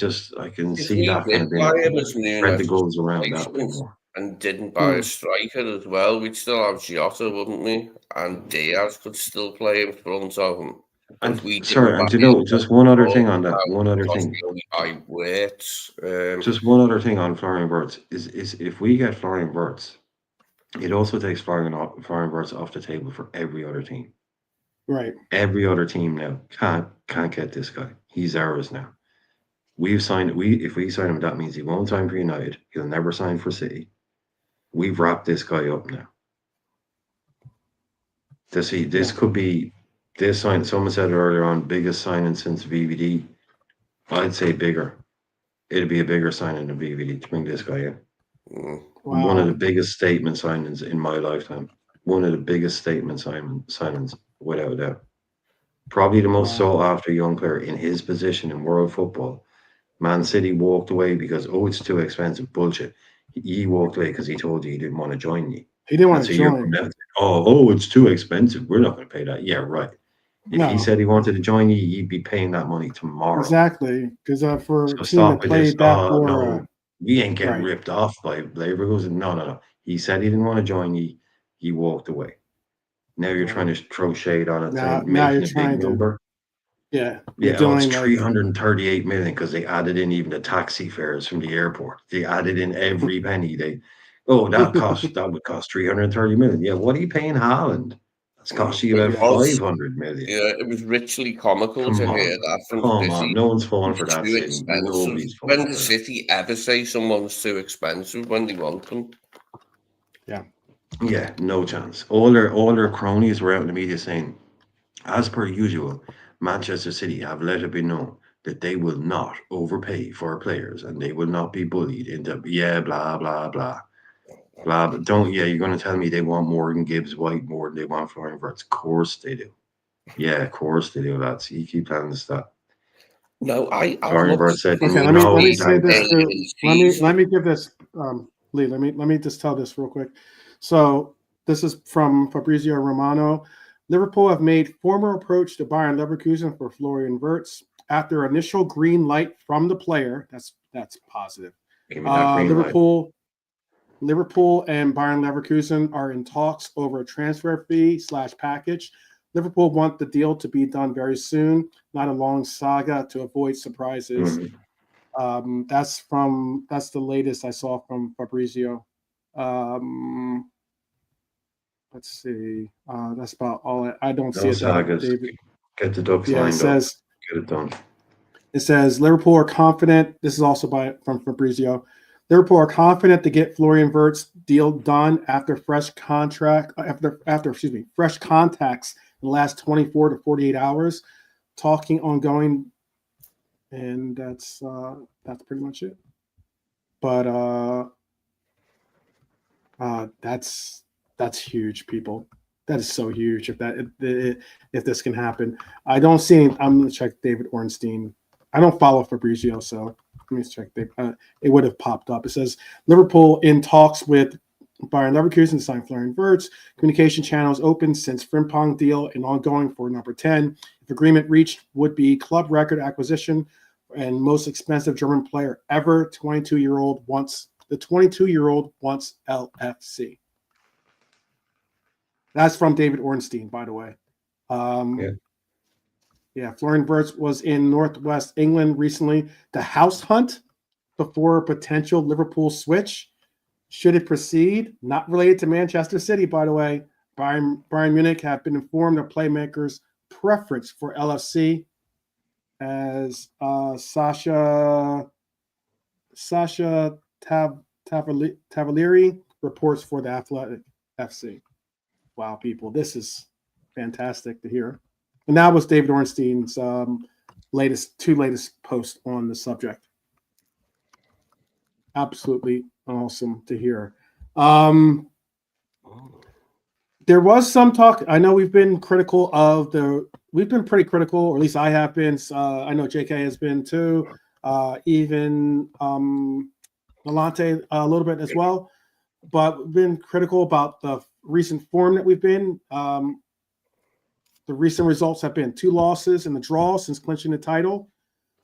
can see that kind of being spread the goals around that way more. And didn't buy a striker as well, we'd still have Jota, wouldn't we? And Diaz could still play in front of him. And just one other thing on that. One other thing. Just one other thing on Florian Wirtz is if we get Florian Wirtz, it also takes Florian Wirtz off the table for every other team. Right. Every other team now can't get this guy. He's ours now. If we sign him, that means he won't sign for United. He'll never sign for City. We've wrapped this guy up now. This could be this sign. Someone said earlier on, biggest signing since VVD. I'd say bigger. It'd be a bigger signing than VVD to bring this guy in. Wow. One of the biggest statement signings in my lifetime. One of the biggest statement signings, without a doubt. Probably the most sought after young player in his position in world football. Man City walked away because, it's too expensive. Bullshit. He walked away because he told you he didn't want to join you. He didn't want to join. It's too expensive. We're not going to pay that. Yeah, right. If he said he wanted to join you, you'd be paying that money tomorrow. Exactly. Because for a team that played that for... we ain't getting ripped off by Leverkusen. No. He said he didn't want to join you. He walked away. Now you're trying to throw shade on it. Now you're trying to... Number. Yeah. It's 338 million because they added in even the taxi fares from the airport. They added in every penny. That would cost 330 million. Yeah, what are you paying Haaland? That's costing you about 500 million. Yeah, it was richly comical to hear that from City. No one's falling for that. Nobody's falling when City ever say someone's too expensive when they want them. Yeah, no chance. All their cronies were out in the media saying, as per usual, Manchester City have let it be known that they will not overpay for players and they will not be bullied into blah blah blah. Blah, but you're going to tell me they want Morgan Gibbs White more than they want Florian Wirtz. Of course they do. Yeah, of course they do, lads. You keep telling us that. No, Florian Wirtz said, okay, let me say this. Let me give this, Lee, let me just tell this real quick. So this is from Fabrizio Romano. Liverpool have made formal approach to Bayern Leverkusen for Florian Wirtz. After initial green light from the player, that's positive. Give me that green light. Liverpool and Bayern Leverkusen are in talks over a transfer fee / package. Liverpool want the deal to be done very soon, not a long saga to avoid surprises. That's the latest I saw from Fabrizio. Let's see. That's about all. I don't see it. Sagas. David. Get the ducks lined up. Get it done. It says Liverpool are confident. This is also from Fabrizio. Liverpool are confident to get Florian Wirtz deal done after fresh contacts in the last 24 to 48 hours. Talking ongoing, and that's pretty much it. But that's huge, people. That is so huge. If this can happen, I don't see. I'm gonna check David Ornstein. I don't follow Fabrizio, so let me check. It would have popped up. It says Liverpool in talks with Bayern Leverkusen to sign Florian Wirtz. Communication channels open since Frimpong deal and ongoing for number 10. If agreement reached, would be club record acquisition and most expensive German player ever. 22-year-old wants LFC. That's from David Ornstein, by the way. Yeah, Florian Wirtz was in Northwest England recently. The house hunt before a potential Liverpool switch. Should it proceed? Not related to Manchester City, by the way. Bayern Munich have been informed of playmakers' preference for LFC as Sasha Tavalieri reports for the Athletic FC. Wow, people, this is fantastic to hear. And that was David Ornstein's two latest posts on the subject. Absolutely awesome to hear. There was some talk. I know we've been pretty critical, or at least I have been. I know JK has been too. Even Alante a little bit as well. But we've been critical about the recent form that we've been. The recent results have been 2 losses and the draw since clinching the title.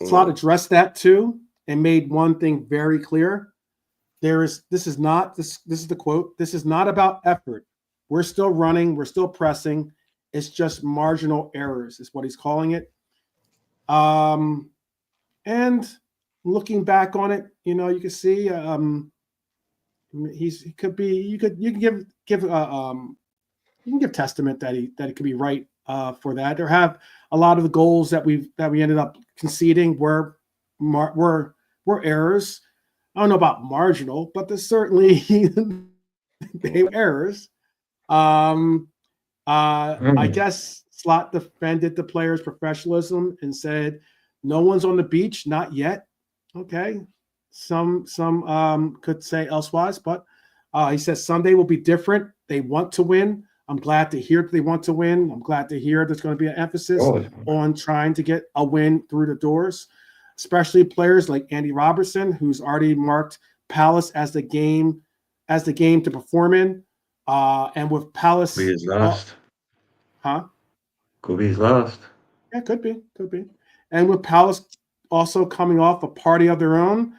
Slot addressed that too and made one thing very clear. This is the quote. This is not about effort. We're still running. We're still pressing. It's just marginal errors is what he's calling it. And looking back on it, you can see you can give testament that it could be right for that. There have a lot of the goals that we ended up conceding were errors. I don't know about marginal, but there's certainly they were errors. I guess Slot defended the players' professionalism and said, "No one's on the beach, not yet." Okay, some could say elsewise, but he says Sunday will be different. They want to win. I'm glad to hear that they want to win. I'm glad to hear there's going to be an emphasis on trying to get a win through the doors, especially players like Andy Robertson, who's already marked Palace as the game to perform in. And with Palace, could be his last. Could be his last. Yeah, could be. And with Palace also coming off a party of their own,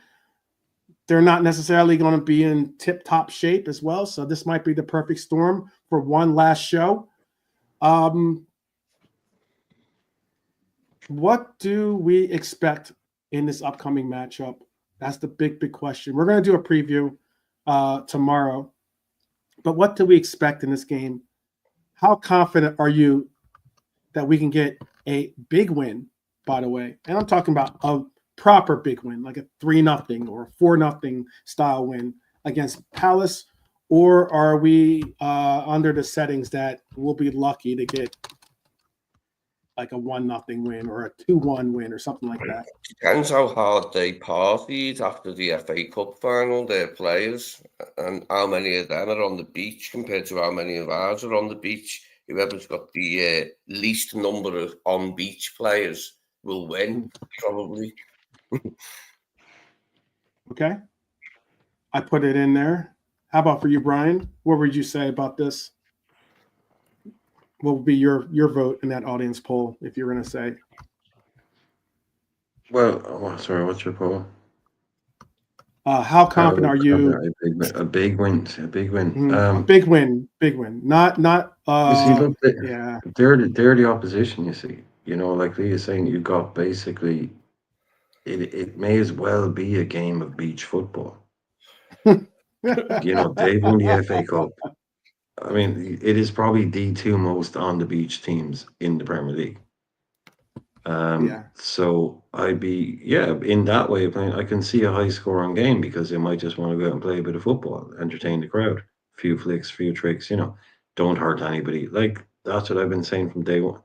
they're not necessarily going to be in tip-top shape as well. So this might be the perfect storm for one last show. What do we expect in this upcoming matchup? That's the big question. We're going to do a preview tomorrow. But what do we expect in this game? How confident are you that we can get a big win, by the way? And I'm talking about a proper big win, like a 3-0 or a 4-0 style win against Palace, or are we under the settings that we'll be lucky to get like a 1-0 win or a 2-1 win or something like that? Depends how hard they partied after the FA Cup final, their players, and how many of them are on the beach compared to how many of ours are on the beach. Whoever's got the least number of on-beach players will win, probably. Okay. I put it in there. How about for you, Brian? What would you say about this? What would be your vote in that audience poll if you're going to say? Well, sorry, what's your poll? How confident are you? A big win. A big win. A big win. Big win. Not. You see, look, Yeah. they're the opposition. You see, like Lee is saying, you got basically. It may as well be a game of beach football. They've won the FA Cup. I mean, it is probably the two most on the beach teams in the Premier League. Yeah. So I'd be, in that way of playing, I can see a high scoring game because they might just want to go out and play a bit of football, entertain the crowd, few flicks, few tricks, don't hurt anybody. Like, that's what I've been saying from day one.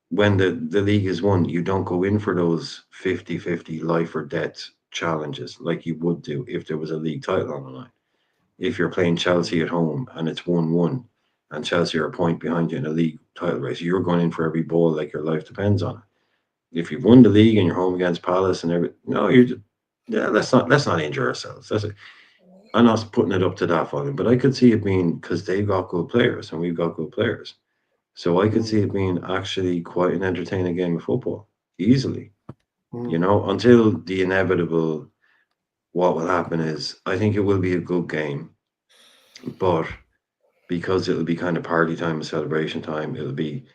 When the league is won, you don't go in for those 50-50 life or death challenges like you would do if there was a league title on the line. If you're playing Chelsea at home and it's 1-1 and Chelsea are a point behind you in a league title race, you're going in for every ball like your life depends on it. If you've won the league and you're home against Palace and everything, no, you're just, let's not injure ourselves. That's it. I'm not putting it up to that volume, but I could see it being, because they've got good players and we've got good players. So I could see it being actually quite an entertaining game of football, easily. Until the inevitable, what will happen is, I think it will be a good game, but because it'll be kind of party time and celebration time, it'll be,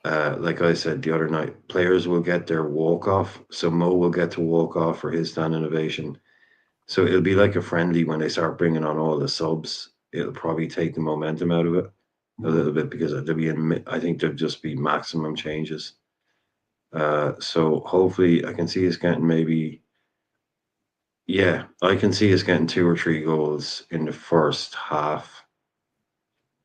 like I said the other night, players will get their walk off. So Mo will get to walk off for his standing ovation. So it'll be like a friendly when they start bringing on all the subs. It'll probably take the momentum out of it a little bit, because I think there'll just be maximum changes. So hopefully I can see us getting I can see us getting 2 or 3 goals in the first half.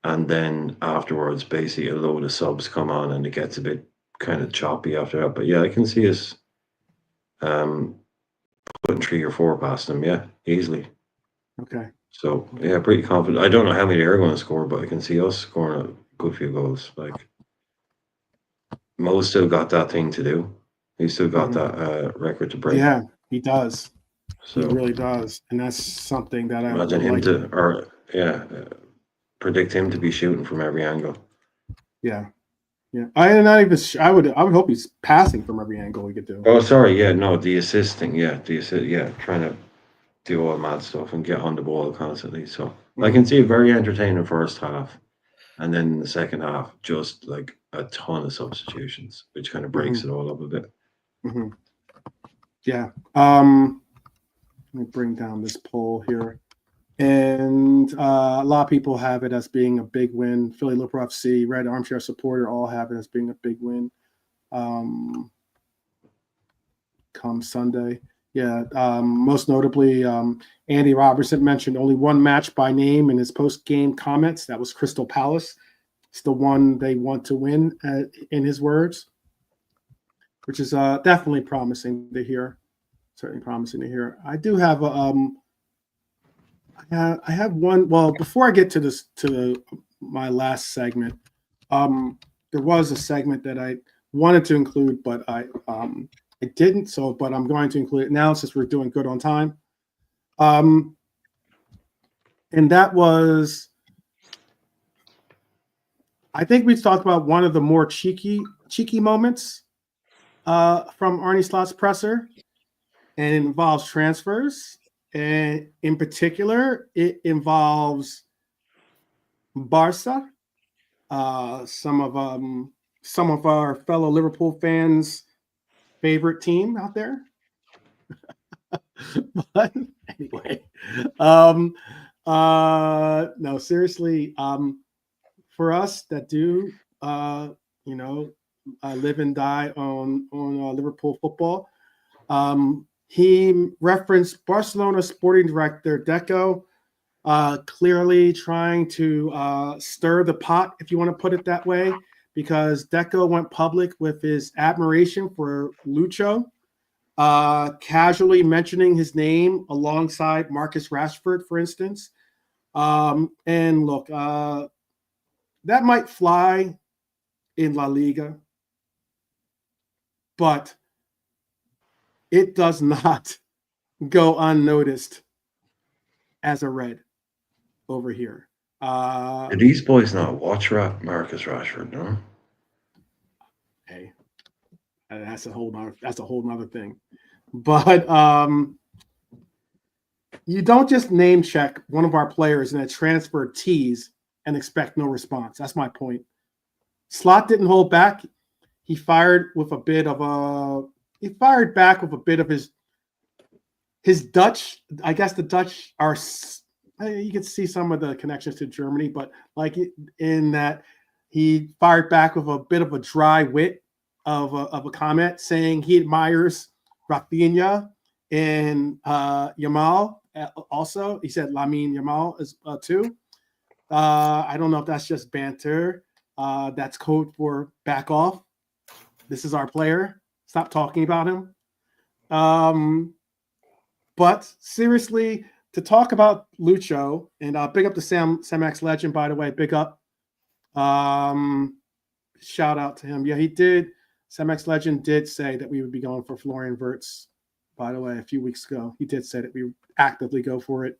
And then afterwards, basically a load of subs come on and it gets a bit kind of choppy after that. But I can see us putting 3 or 4 past them, easily. Okay. So pretty confident. I don't know how many they're going to score, but I can see us scoring a good few goals. Like, Mo's still got that thing to do. He's still got that record to break. Yeah, he does. So he really does, and that's something that I imagine him predict him to be shooting from every angle. Yeah. I would hope he's passing from every angle he could do. Oh, sorry, the assisting, trying to do all mad stuff and get on the ball constantly. So I can see a very entertaining first half, and then in the second half, just like a ton of substitutions, which kind of breaks it all up a bit. Yeah. Let me bring down this poll here. And a lot of people have it as being a big win. Philly, Liverpool FC, Red Armchair Supporter all have it as being a big win come Sunday. Most notably, Andy Robertson mentioned only one match by name in his post-game comments. That was Crystal Palace. It's the one they want to win, in his words, which is definitely promising to hear. Certainly promising to hear. I do have I have one. Well, before I get to this, my last segment, there was a segment that I wanted to include, but I didn't. So, but I'm going to include it now since we're doing good on time. And that was, I think we talked about one of the more cheeky moments from Arne Slot's presser, and it involves transfers. And in particular, it involves Barca, some of our fellow Liverpool fans' favorite team out there. But anyway, no, seriously, for us that do, live and die on Liverpool football. He referenced Barcelona sporting director Deco, clearly trying to stir the pot, if you want to put it that way, because Deco went public with his admiration for Lucho, casually mentioning his name alongside Marcus Rashford, for instance. And look, that might fly in La Liga, but it does not go unnoticed as a red over here. Did these boys not watch Marcus Rashford? No. Hey, that's a whole nother thing. But You don't just name check one of our players in a transfer tease and expect no response. That's my point. Slot didn't hold back. He fired with a bit of a. He fired back with a bit of his Dutch. I guess the Dutch are. You can see some of the connections to Germany, but like in that he fired back with a bit of a dry wit of a comment saying he admires Rafinha and Yamal. Also, he said Lamine Yamal is too. I don't know if that's just banter. That's code for back off. This is our player. Stop talking about him. But seriously, to talk about Lucho, and big up to Samex Legend, by the way, big up. Shout out to him. Yeah, he did. Samex Legend did say that we would be going for Florian Wirtz, by the way, a few weeks ago. He did say that we would actively go for it.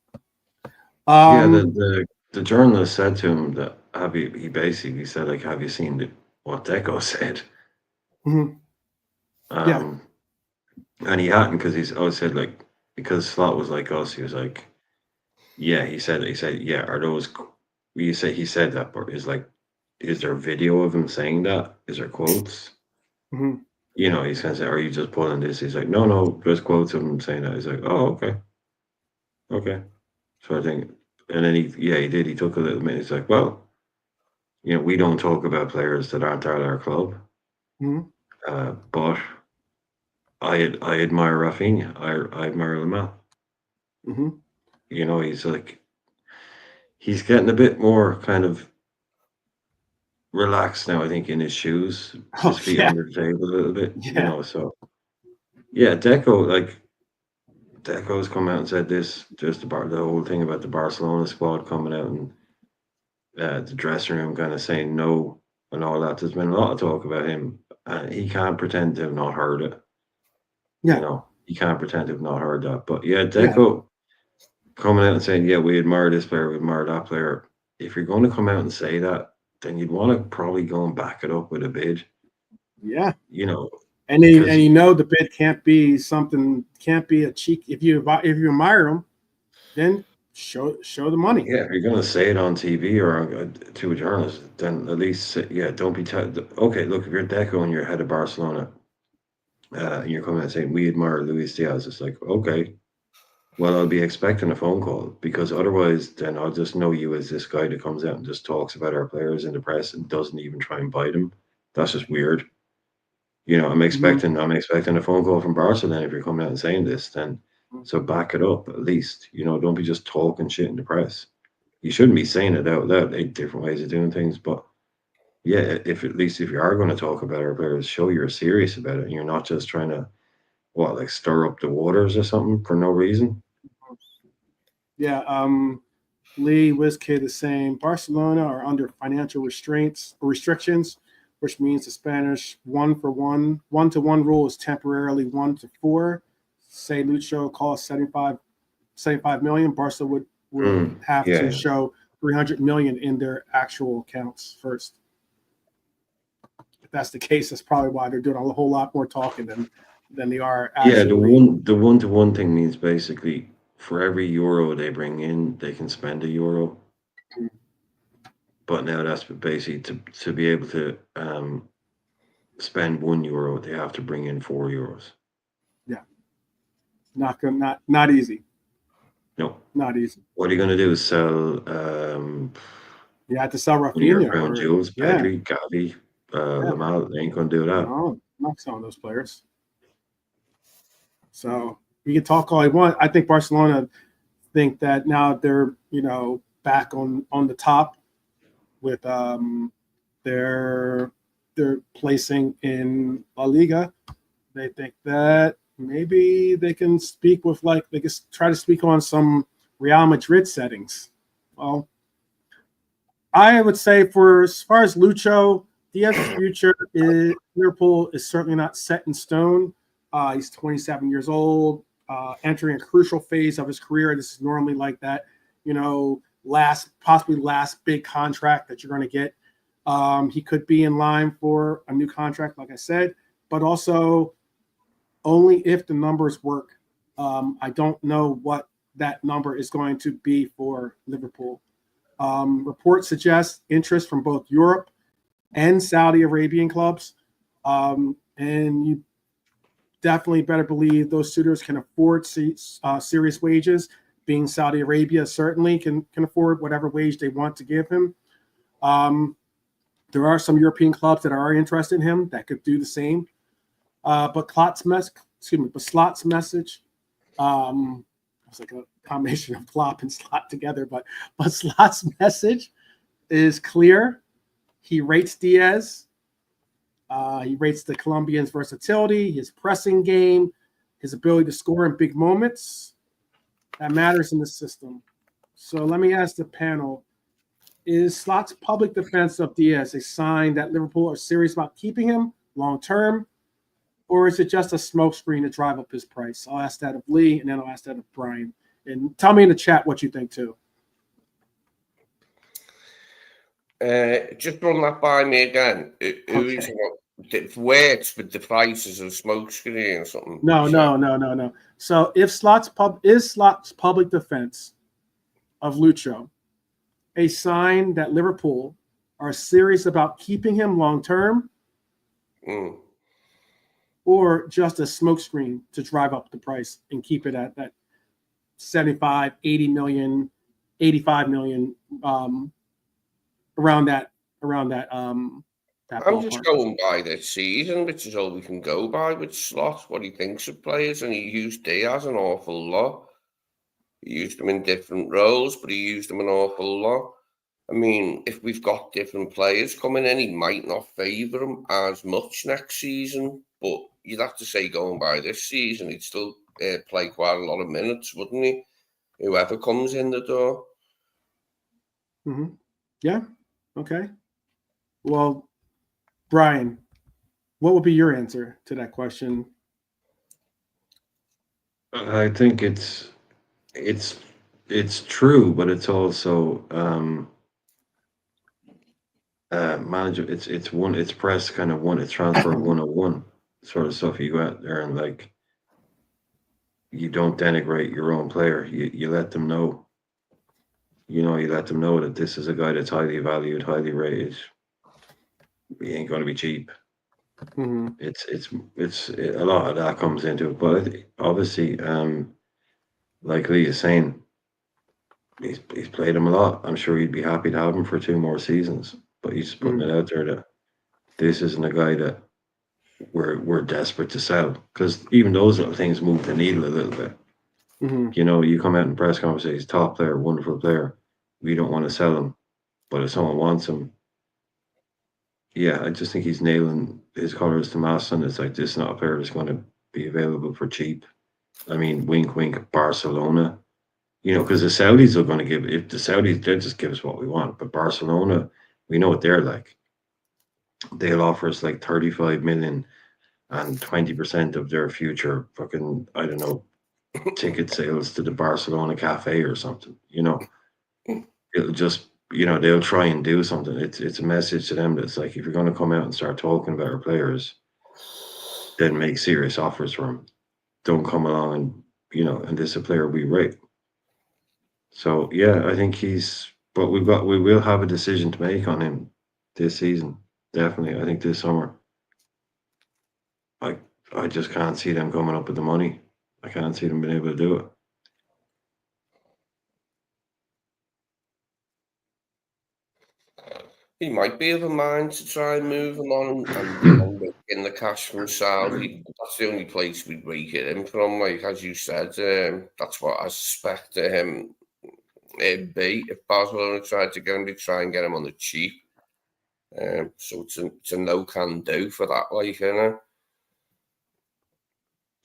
The journalist said to him that he basically said, like, have you seen what Deco said? Mm-hmm. And he hadn't, because he's always said, like, because Slot was like us, he was like, yeah, he said, yeah, are those, he said that, but is there video of him saying that? Is there quotes? Mm-hmm. You know, he's gonna say, are you just pulling this? He's like, no, there's quotes of him saying that. He's like, oh, okay. So I think, and then he did. He took a little minute. He's like, well, you know, we don't talk about players that aren't at our club. Mm-hmm. But I admire Rafinha. I admire Lamel. Mm-hmm. You know, he's getting a bit more kind of relaxed now, I think, in his shoes. His feet under the table a little bit. Yeah. You know, so yeah, Deco's come out and said this, just about the whole thing about the Barcelona squad coming out and the dressing room kind of saying no and all that. There's been a lot of talk about him. He can't pretend to have not heard it. Yeah. You know, he can't pretend to have not heard that. But yeah, Deco coming out and saying, yeah, we admire this player, we admire that player. If you're going to come out and say that, then you'd want to probably go and back it up with a bid. Yeah. You know. And you know the bid can't be a cheek. If you admire him, then show the money. Yeah, if you're going to say it on TV or to a journalist, then at least don't be okay. Look, if you're Deco and you're head of Barcelona, and you're coming out saying we admire Luis Diaz, it's like, okay, well, I'll be expecting a phone call, because otherwise, then I'll just know you as this guy that comes out and just talks about our players in the press and doesn't even try and bite them. That's just weird. You know, I'm expecting a phone call from Barca then if you're coming out and saying this, then so back it up at least. You know, don't be just talking shit in the press. You shouldn't be saying it out loud. 8 different ways of doing things, but yeah, if you are going to talk about our players, show you're serious about it and you're not just trying to stir up the waters or something for no reason. Yeah, Lee WizKid is saying Barcelona are under financial restrictions, which means the Spanish 1-to-1 rule is temporarily 1-to-4. Say Lucho costs 75 million, Barca would have to show 300 million in their actual accounts first. If that's the case, that's probably why they're doing a whole lot more talking than they are actually. Yeah, the 1-to-1 thing means basically for every euro they bring in, they can spend a euro. But now that's basically to be able to spend €1, they have to bring in €4. Yeah, not easy. No, not easy. What are you going to do? Is sell? You have to sell Rafinha, Crown Jewels, Pedri, Gavi, Lamel. They ain't going to do that. No, I'm not selling those players. So you can talk all you want. I think Barcelona think that now they're back on the top with their placing in La Liga. They think that maybe they can speak with they can try to speak on some Real Madrid settings. Well, I would say for as far as Lucho, Diaz's future in Liverpool is certainly not set in stone. He's 27 years old, entering a crucial phase of his career. This is normally like that, possibly last big contract that you're going to get. He could be in line for a new contract, like I said, but also only if the numbers work. I don't know what that number is going to be for Liverpool. Reports suggest interest from both Europe and Saudi Arabian clubs. And you definitely better believe those suitors can afford serious wages. Being Saudi Arabia certainly can afford whatever wage they want to give him. There are some European clubs that are interested in him that could do the same. But Slot's message, it's like a combination of Klopp and Slot together, but Slot's message is clear. He rates Diaz. He rates the Colombian's versatility, his pressing game, his ability to score in big moments. That matters in the system. So let me ask the panel, is Slot's public defense of Diaz a sign that Liverpool are serious about keeping him long-term, or is it just a smokescreen to drive up his price? I'll ask that of Lee, and then I'll ask that of Brian. And tell me in the chat what you think, too. Just run that by me again. It works with the prices of smokescreen or something. No. So if Slot's public defense of Lucho a sign that Liverpool are serious about keeping him long-term, or just a smokescreen to drive up the price and keep it at that 75, 80 million, 85 million, around that I'm just going by this season, which is all we can go by with Slot, what he thinks of players, and he used Diaz an awful lot. He used them in different roles, but he used them an awful lot. I mean, if we've got different players coming in, he might not favour them as much next season, but you'd have to say going by this season, he'd still play quite a lot of minutes, wouldn't he? Whoever comes in the door. Mm-hmm. Yeah. Okay. Well, Brian, what would be your answer to that question? I think it's true, but it's also manager. It's press kind of one. It's transfer 101 sort of stuff. You go out there and like you don't denigrate your own player. You let them know. You let them know that this is a guy that's highly valued, highly rated. He ain't going to be cheap. Mm-hmm. It's a lot of that comes into it, but obviously, like Lee is saying, he's played him a lot. I'm sure he'd be happy to have him for 2 more seasons. But he's putting it out there that this isn't a guy that we're desperate to sell, because even those little things move the needle a little bit. Mm-hmm. You come out in press conference, he's top player, wonderful player. We don't want to sell him, but if someone wants him, yeah, I just think he's nailing his colours to mast, and it's like, this is not a player that's going to be available for cheap. I mean, wink, wink, Barcelona. Because the Saudis are going to give, if the Saudis, they'll just give us what we want. But Barcelona, we know what they're like. They'll offer us like 35 million and 20% of their future fucking, I don't know, ticket sales to the Barcelona cafe or something. It'll just, they'll try and do something. It's a message to them that's like, if you're going to come out and start talking about our players, then make serious offers for them. Don't come along and this is a player we rate. So yeah, I think but we will have a decision to make on him this season. Definitely. I think this summer. I just can't see them coming up with the money. I can't see them being able to do it. He might be of a mind to try and move him on and in the cash from Saudi. That's the only place we'd rake it in from. Like, as you said, that's what I suspect him it'd be. If Barcelona tried to get him, they'd try and get him on the cheap. So it's a no can do for that, like,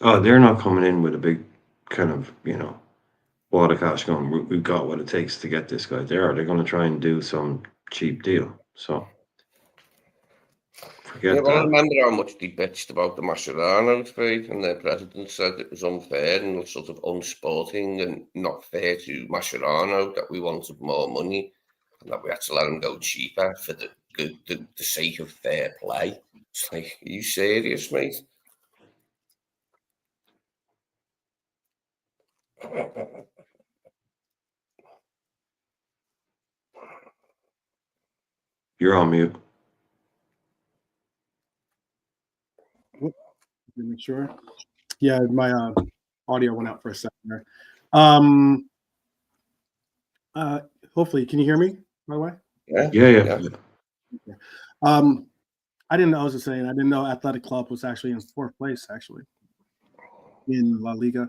Oh, they're not coming in with a big kind of, wad of cash going, we've got what it takes to get this guy. They're going to try and do some cheap deal. So forget that. I remember how much they bitched about the Mascherano trade, and their president said it was unfair and sort of unsporting and not fair to Mascherano that we wanted more money and that we had to let him go cheaper for the sake of fair play. It's like, are you serious, mate? You're on mute. Make sure. Yeah, my audio went out for a second there. Hopefully, can you hear me, by the way? Yeah. I didn't know. I was just saying, I didn't know Athletic Club was actually in fourth place, actually, in La Liga.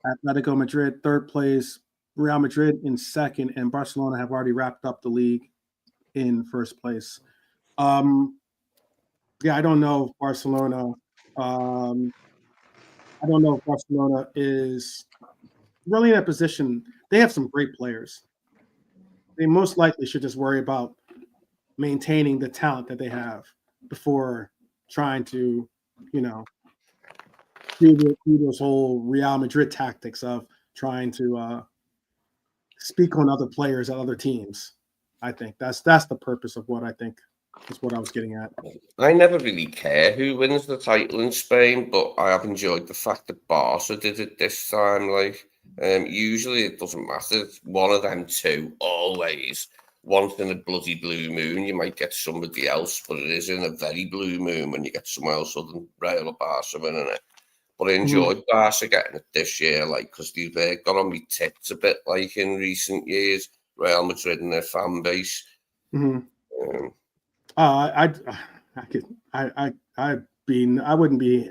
Atletico Madrid, third place. Real Madrid in second, and Barcelona have already wrapped up the league in first place. Yeah, I don't know if Barcelona. I don't know if Barcelona is really in a position. They have some great players. They most likely should just worry about maintaining the talent that they have before trying to, do those whole Real Madrid tactics of trying to speak on other players at other teams. I think that's the purpose of what I think is what I was getting at. I never really care who wins the title in Spain, but I have enjoyed the fact that Barca did it this time. Like, usually it doesn't matter. It's one of them two, always. Once in a bloody blue moon, you might get somebody else, but it is in a very blue moon when you get someone else other than Real or Barca winning it. But I enjoyed Barca getting it this year, like, because they've got on me tits a bit, like in recent years. Real Madrid and their fan base. I wouldn't be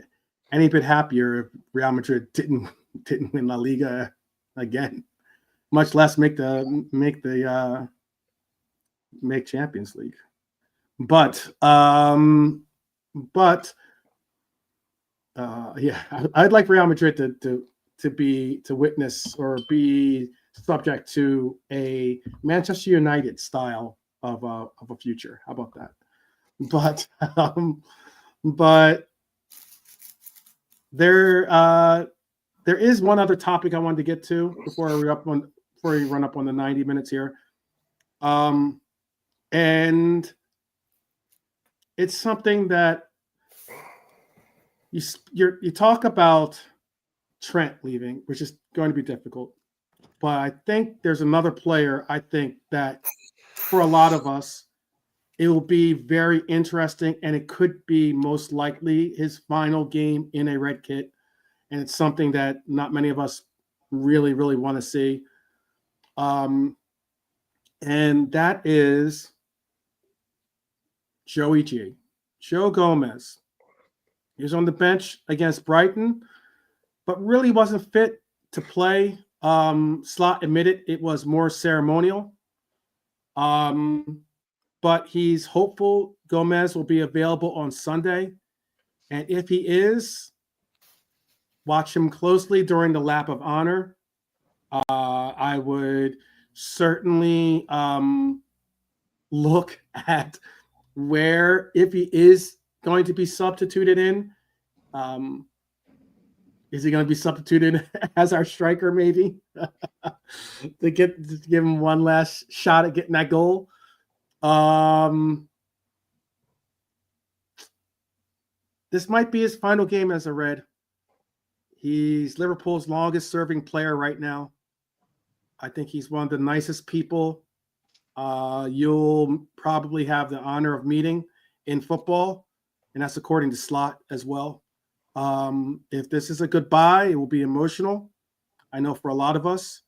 any bit happier if Real Madrid didn't win La Liga again, much less make Champions League. But yeah, I'd like Real Madrid to witness or be subject to a Manchester United style of a future. How about that? But there is one other topic I wanted to get to before we run up on the 90 minutes here. And it's something that you talk about Trent leaving, which is going to be difficult. But I think there's another player, I think, that for a lot of us, it will be very interesting, and it could be most likely his final game in a red kit. And it's something that not many of us really, really want to see. And that is Joey G. Joe Gomez. He was on the bench against Brighton, but really wasn't fit to play. Slot admitted it was more ceremonial. But he's hopeful Gomez will be available on Sunday. And if he is, watch him closely during the lap of honor. I would certainly look at where, if he is going to be substituted in, is he going to be substituted as our striker, maybe, to give him one last shot at getting that goal? This might be his final game as a Red. He's Liverpool's longest serving player right now. I think he's one of the nicest people you'll probably have the honor of meeting in football, and that's according to Slot as well. If this is a goodbye, it will be emotional. I know for a lot of us.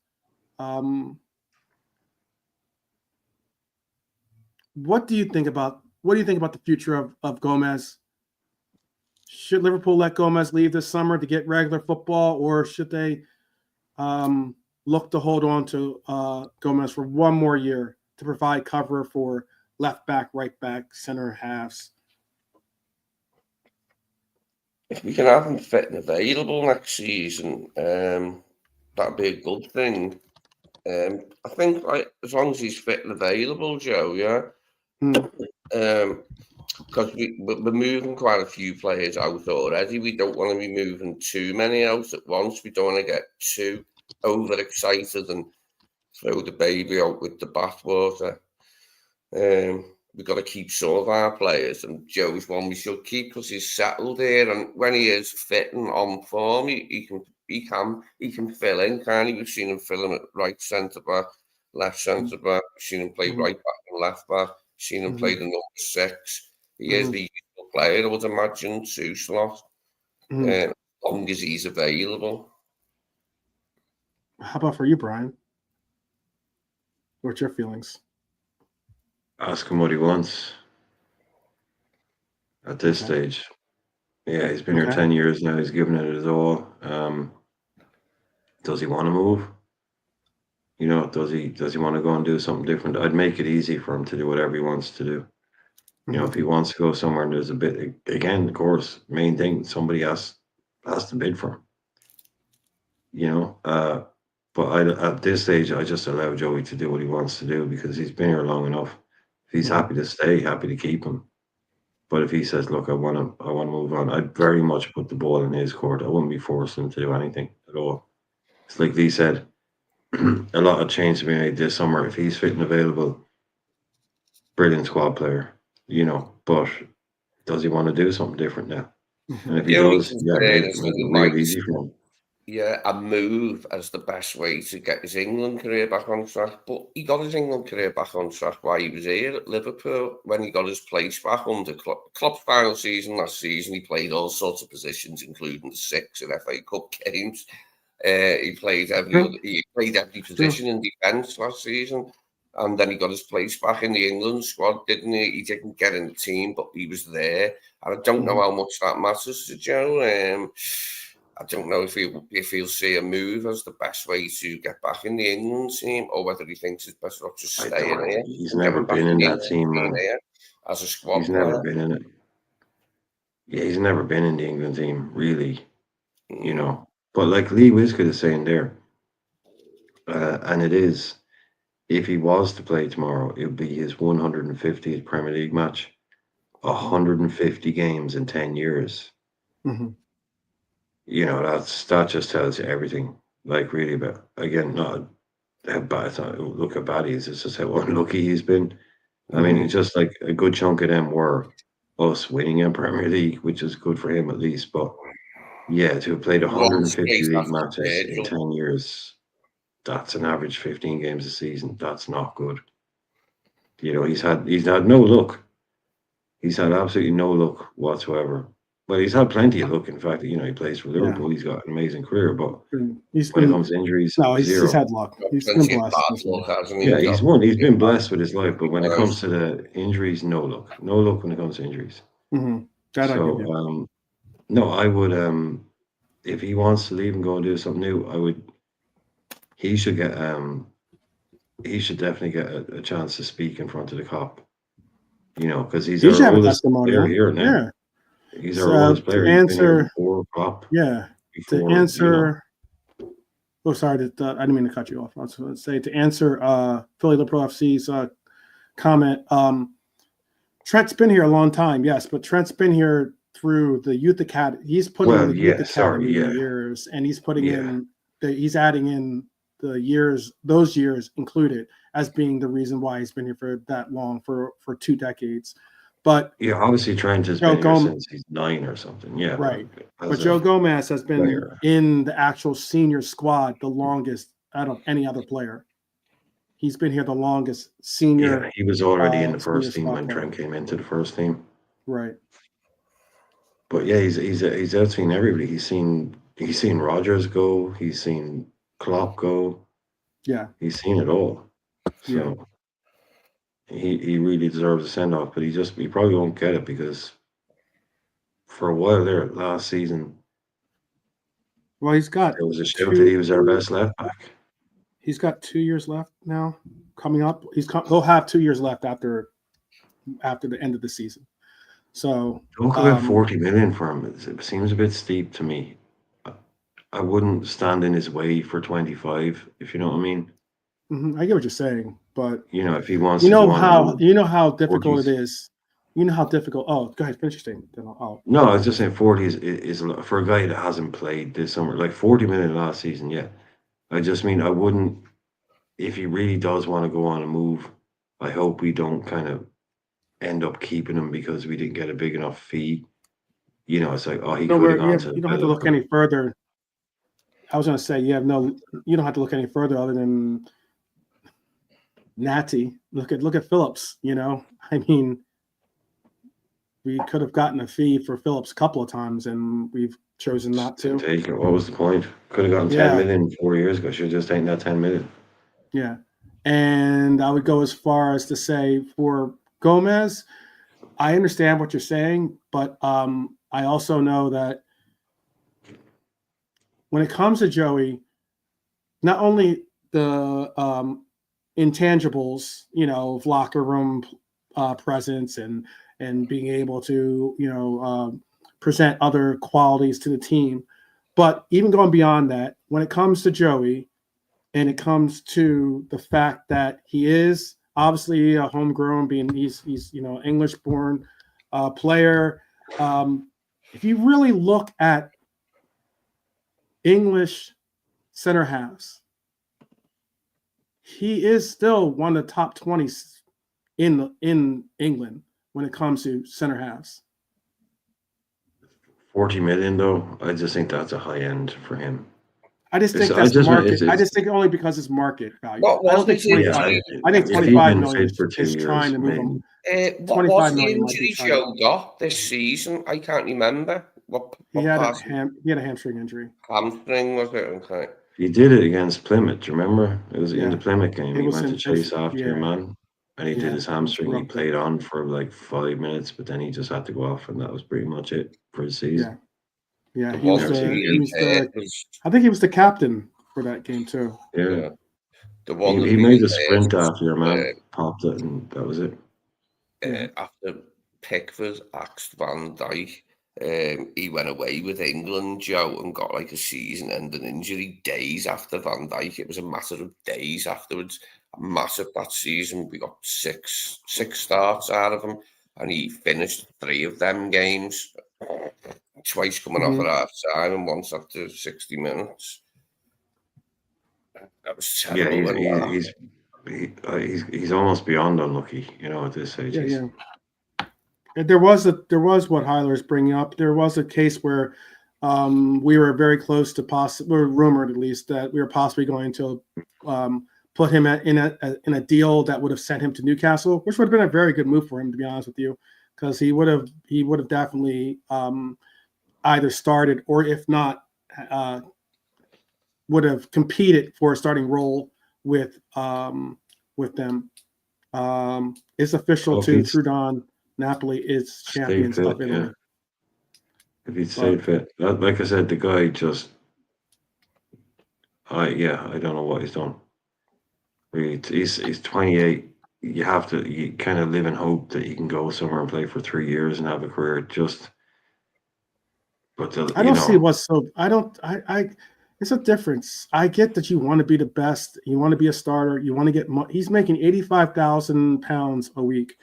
What do you think about the future of Gomez? Should Liverpool let Gomez leave this summer to get regular football, or should they look to hold on to Gomez for one more year to provide cover for left back, right back, center halves? If we can have him fit and available next season, that'd be a good thing. I think as long as he's fit and available, Joe, yeah. Because we're moving quite a few players out already. We don't want to be moving too many out at once. We don't want to get too overexcited and throw the baby out with the bathwater. We've got to keep some of our players, and Joe's one we should keep because he's settled here. And when he is fit and on form, he can fill in, can't he? We've seen him fill in at right centre back, left centre back. We've seen him play right back and left back. Seen him play the number 6. He is the usual player, I would imagine, to Slot, as long as he's available. How about for you, Brian? What's your feelings? Ask him what he wants at this stage. Yeah, he's been here 10 years now. He's given it his all. Does he want to move? You know, does he want to go and do something different? I'd make it easy for him to do whatever he wants to do. You know, if he wants to go somewhere and there's a bit, again, of course, main thing, somebody has to bid for him. You know, but at this stage, I just allow Joey to do what he wants to do because he's been here long enough. If he's happy to stay, happy to keep him. But if he says, "Look, I want to move on," I'd very much put the ball in his court. I wouldn't be forcing him to do anything at all. It's like Lee said, a lot of change to be made this summer. If he's fit and available, brilliant squad player, you know. But does he want to do something different now? And if he does, make it real easy for him. Yeah, a move as the best way to get his England career back on track. But he got his England career back on track while he was here at Liverpool, when he got his place back under Klopp's final season last season. He played all sorts of positions, including the 6 in FA Cup games. He played every position in defence last season. And then he got his place back in the England squad, didn't he? He didn't get in the team, but he was there. And I don't know how much that matters to Joe. I don't know if he'll see a move as the best way to get back in the England team, or whether he thinks it's best off just staying here. He's never been in that team, man. As a squad He's never been in it. Yeah, he's never been in the England team, really. You know, but like Lee Wiskett is saying there, and it is, if he was to play tomorrow, it would be his 150th Premier League match, 150 games in 10 years. You know, that just tells you everything. Like, really, but again, not how bad. It's not, look how bad he is. It's just how unlucky he's been. I mean, it's just like a good chunk of them were us winning in Premier League, which is good for him at least. But yeah, to have played 150 league matches in 10 years, that's an average 15 games a season. That's not good. You know, he's had no luck. He's had absolutely no luck whatsoever. Well, he's had plenty of luck. In fact, you know, he plays for Liverpool. He's got an amazing career, but when it comes to injuries, he's had luck. He's been blessed. He's been blessed with his life, but when it comes to the injuries, no luck. No luck when it comes to injuries. So, no, I would. If he wants to leave and go and do something new, he should get. He should definitely get a chance to speak in front of the COP. You know, because he's our oldest player here now. Yeah. He's our oldest player. To answer, oh, sorry, I didn't mean to cut you off. I was going to say, to answer Philly Liverpool FC's comment, Trent's been here a long time, yes, but Trent's been here through the youth academy. He's putting in the youth academy years, and he's putting he's adding in the years, those years included, as being the reason why he's been here for that long, for 2 decades. But obviously Trent has been here since he's 9 or something. Yeah, right. But Joe Gomez has been in the actual senior squad the longest out of any other player. He's been here the longest senior. Yeah, he was already in the first team when Trent came into the first team. Right. But yeah, he's out seen everybody. He's seen Rodgers go. He's seen Klopp go. Yeah. He's seen it all. So he really deserves a send off, but he probably won't get it because for a while there last season. Well, it was a shout that he was our best left back. He's got 2 years left now coming up. He'll have 2 years left after the end of the season. So talk about 40 million for him. It seems a bit steep to me. I wouldn't stand in his way for 25, if you know what I mean. I get what you're saying, but you know, if he wants, how difficult 40s. It is. You know how difficult. Oh, go ahead, finish your statement. No, I was just saying 40 is for a guy that hasn't played this summer. Like 40 million last season, yeah. I just mean I wouldn't. If he really does want to go on and move, I hope we don't kind of end up keeping him because we didn't get a big enough fee. You know, it's like you don't have to look any further. I was going to say you don't have to look any further other than Natty. Look at Phillips. You know, I mean, we could have gotten a fee for Phillips a couple of times, and we've chosen not Didn't to. take it. What was the point? Could have gotten 10 million 4 years ago. Should have just taken that 10 million. Yeah. And I would go as far as to say for Gomez, I understand what you're saying, but I also know that when it comes to Joey, not only the intangibles, you know, of locker room presence and being able to, you know, present other qualities to the team, but even going beyond that, when it comes to Joey, and it comes to the fact that he is obviously a homegrown, being he's you know, English born player. If you really look at English center halves, he is still one of the top 20 in England when it comes to center halves. 40 million though, I just think that's a high end for him. I just think that's market. I just think only because it's market value. I don't think 25. I think 25 million is trying to move him. What was the injury Joe got this season? I can't remember. He had a hamstring injury. Hamstring, was it? Okay. He did it against Plymouth. Do you remember? It was in the Plymouth game. He went to chase after your man, and he did his hamstring. He played on for like 5 minutes, but then he just had to go off, and that was pretty much it for his season. Yeah, he was I think he was the captain for that game too. Yeah. He made the sprint after your man, popped it, and that was it. After Pickford axed Van Dijk, he went away with England, Joe, and got like a season-ending injury days after Van Dijk. It was a matter of days afterwards. Massive that season. We got six starts out of him, and he finished 3 of them games. Twice coming off at half time and once after 60 minutes. That was terrible. Yeah, he's almost beyond unlucky, you know, at this stage. Yeah. There was what Heiler's bringing up. There was a case where we were very close to we're rumored at least that we were possibly going to put him in a deal that would have sent him to Newcastle, which would have been a very good move for him, to be honest with you, because he would have definitely either started or if not would have competed for a starting role with them. It's official too. Trudon Napoli is champions of Italy. Yeah. If he'd stayed fit, like I said, the guy just, I don't know what he's done. Really, he's 28. You kind of live in hope that he can go somewhere and play for 3 years and have a career. I don't see what's so. It's a difference. I get that you want to be the best. You want to be a starter. You want to get. He's making £85,000 a week.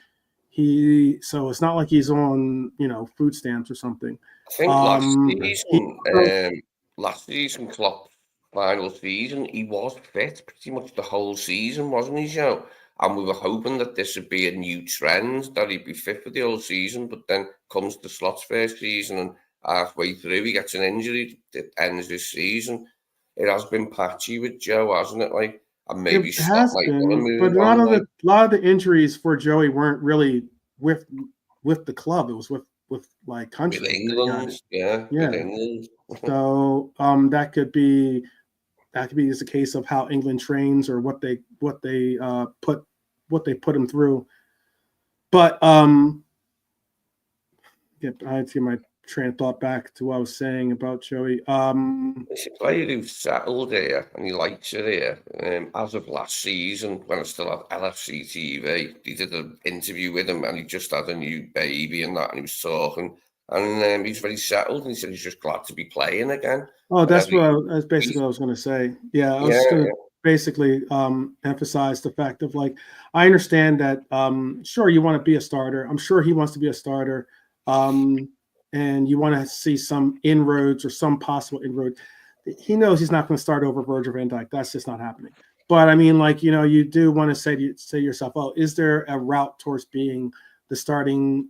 So it's not like he's on, you know, food stamps or something. I think last season, Klopp's final season, he was fit pretty much the whole season, wasn't he, Joe? And we were hoping that this would be a new trend, that he'd be fit for the whole season. But then comes the Slot's first season, and halfway through he gets an injury that ends this season. It has been patchy with Joe, hasn't it? Like, and maybe it has been, but a lot of the injuries for Joey weren't really with the club. It was with like country. With England, yeah. With England. So that could be just a case of how England trains or what they put him through. But I had to get my train of thought back to what I was saying about Joey. It's a player who's settled here and he likes it here. As of last season, when I still had LFC TV, he did an interview with him and he just had a new baby and that, and he was talking, and he's very settled, and he said he's just glad to be playing again. Oh, that's basically what I was going to say. Yeah, I was going to basically emphasize the fact of, like, I understand that sure, you want to be a starter. I'm sure he wants to be a starter. And you want to see some inroads or some possible inroad. He knows he's not going to start over Virgil van Dijk. That's just not happening. But I mean, like, you know, you do want to say to yourself, oh, is there a route towards being the starting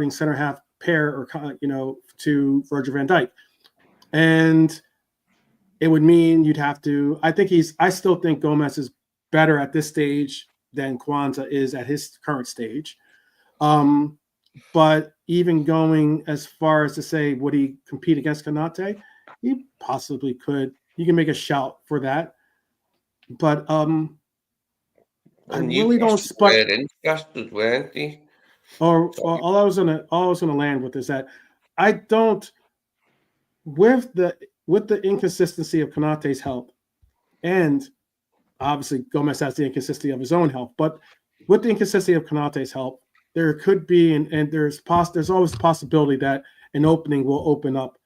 center half pair, or, you know, to Virgil van Dijk? And it would mean you'd have to. I still think Gomez is better at this stage than Kwanzaa is at his current stage. But even going as far as to say, would he compete against Konate? He possibly could. You can make a shout for that. But I really don't. They're interested, weren't they? Or all I was gonna land with is that I don't, with the inconsistency of Konate's health, and obviously Gomez has the inconsistency of his own health, but with the inconsistency of Konate's health, there could be and there's always a possibility that an opening will open up,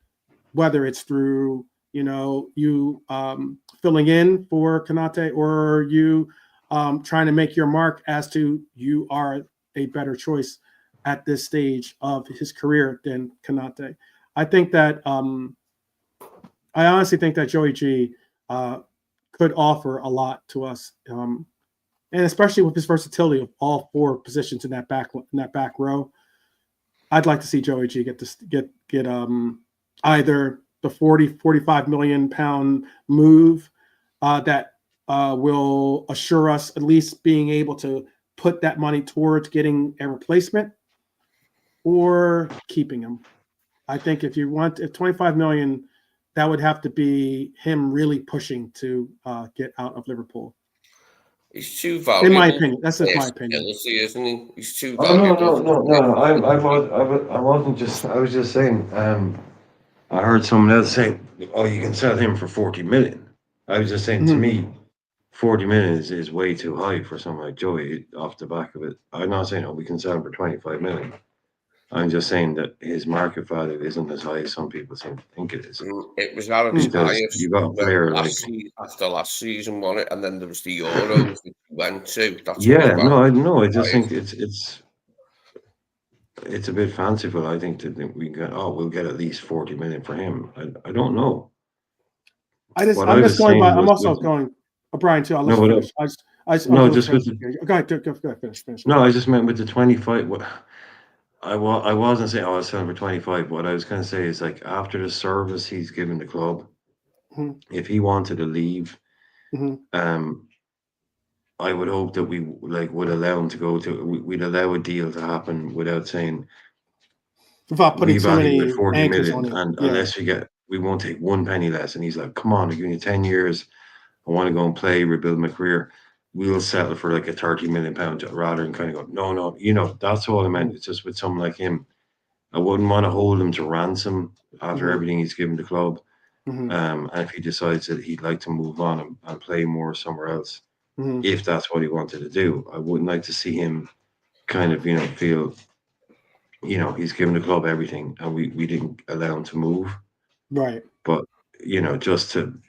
whether it's through you filling in for Konate, or you trying to make your mark as to you are a better choice at this stage of his career than Konate. I think that I honestly think that Joey G could offer a lot to us, and especially with his versatility of all four positions in that back row. I'd like to see Joey G get either the 45 million pound move that will assure us at least being able to put that money towards getting a replacement, or keeping him. I think if 25 million, that would have to be him really pushing to get out of Liverpool. He's too valuable. In my opinion, that's just my opinion. Isn't he? He's too valuable. No. I wasn't just. I was just saying. I heard someone else say, "Oh, you can sell him for 40 million." I was just saying, to me, 40 million is way too high for someone like Joey off the back of it. I'm not saying, we can sell him for 25 million. I'm just saying that his market value isn't as high as some people seem to think it is. It was at its highest. You got a player after last season, won it, and then there was the Euros that he went to. That's I just think it's a bit fanciful. I think that we get we'll get at least 40 million for him. I don't know. I'm also going. Brian too. I'll finish. Finish. No, I just meant with the 25. I wasn't saying I was selling for 25. What I was going to say is, like, after the service he's given the club, if he wanted to leave, I would hope that we would allow him to go to. We'd allow a deal to happen without saying, without putting too many 40 million, and unless we won't take one penny less. And he's like, "Come on, I'm giving you 10 years. I want to go and play, rebuild my career. We'll settle for like a 30 million pound rather than kind of go, no, that's all I meant. It's just with someone like him, I wouldn't want to hold him to ransom after everything he's given the club. And if he decides that he'd like to move on and play more somewhere else, if that's what he wanted to do, I wouldn't like to see him kind of, feel, he's given the club everything and we didn't allow him to move. Right. But, just to,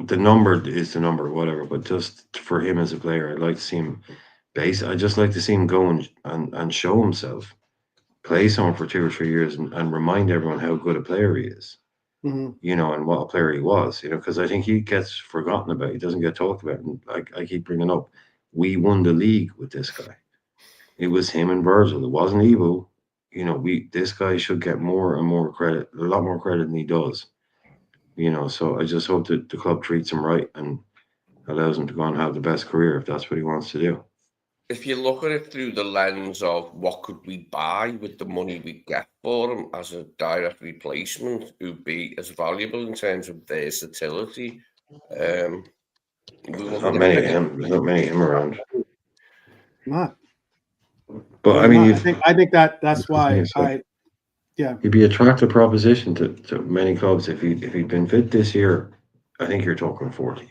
the number is the number, whatever. But just for him as a player, I'd like to see him I just like to see him go and show himself, play someone for 2 or 3 years, and remind everyone how good a player he is. And what a player he was. Because I think he gets forgotten about. He doesn't get talked about. And I keep bringing up, we won the league with this guy. It was him and Virgil. It wasn't Evo. This guy should get more and more credit, a lot more credit than he does. So I just hope that the club treats him right and allows him to go and have the best career if that's what he wants to do. If you look at it through the lens of what could we buy with the money we get for him as a direct replacement, who'd be as valuable in terms of versatility. There's not many of him around. Not. But I think that's why he'd be an attractive proposition to many clubs if he'd been fit this year. I think you're talking 40.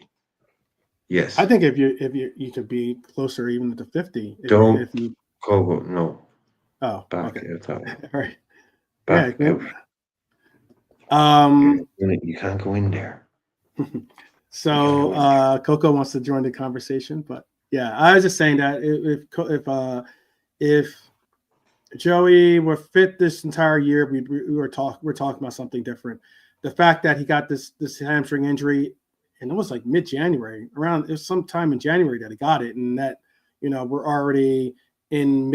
Yes, I think if you could be closer even to 50. Coco, no. Oh, back okay. out that way. All right. Back out. You can't go in there. So Coco wants to join the conversation, but yeah, I was just saying that if Joey were fit this entire year, we're talking about something different. The fact that he got this hamstring injury, and it was like mid-January, it was sometime in January that he got it, and that we're already in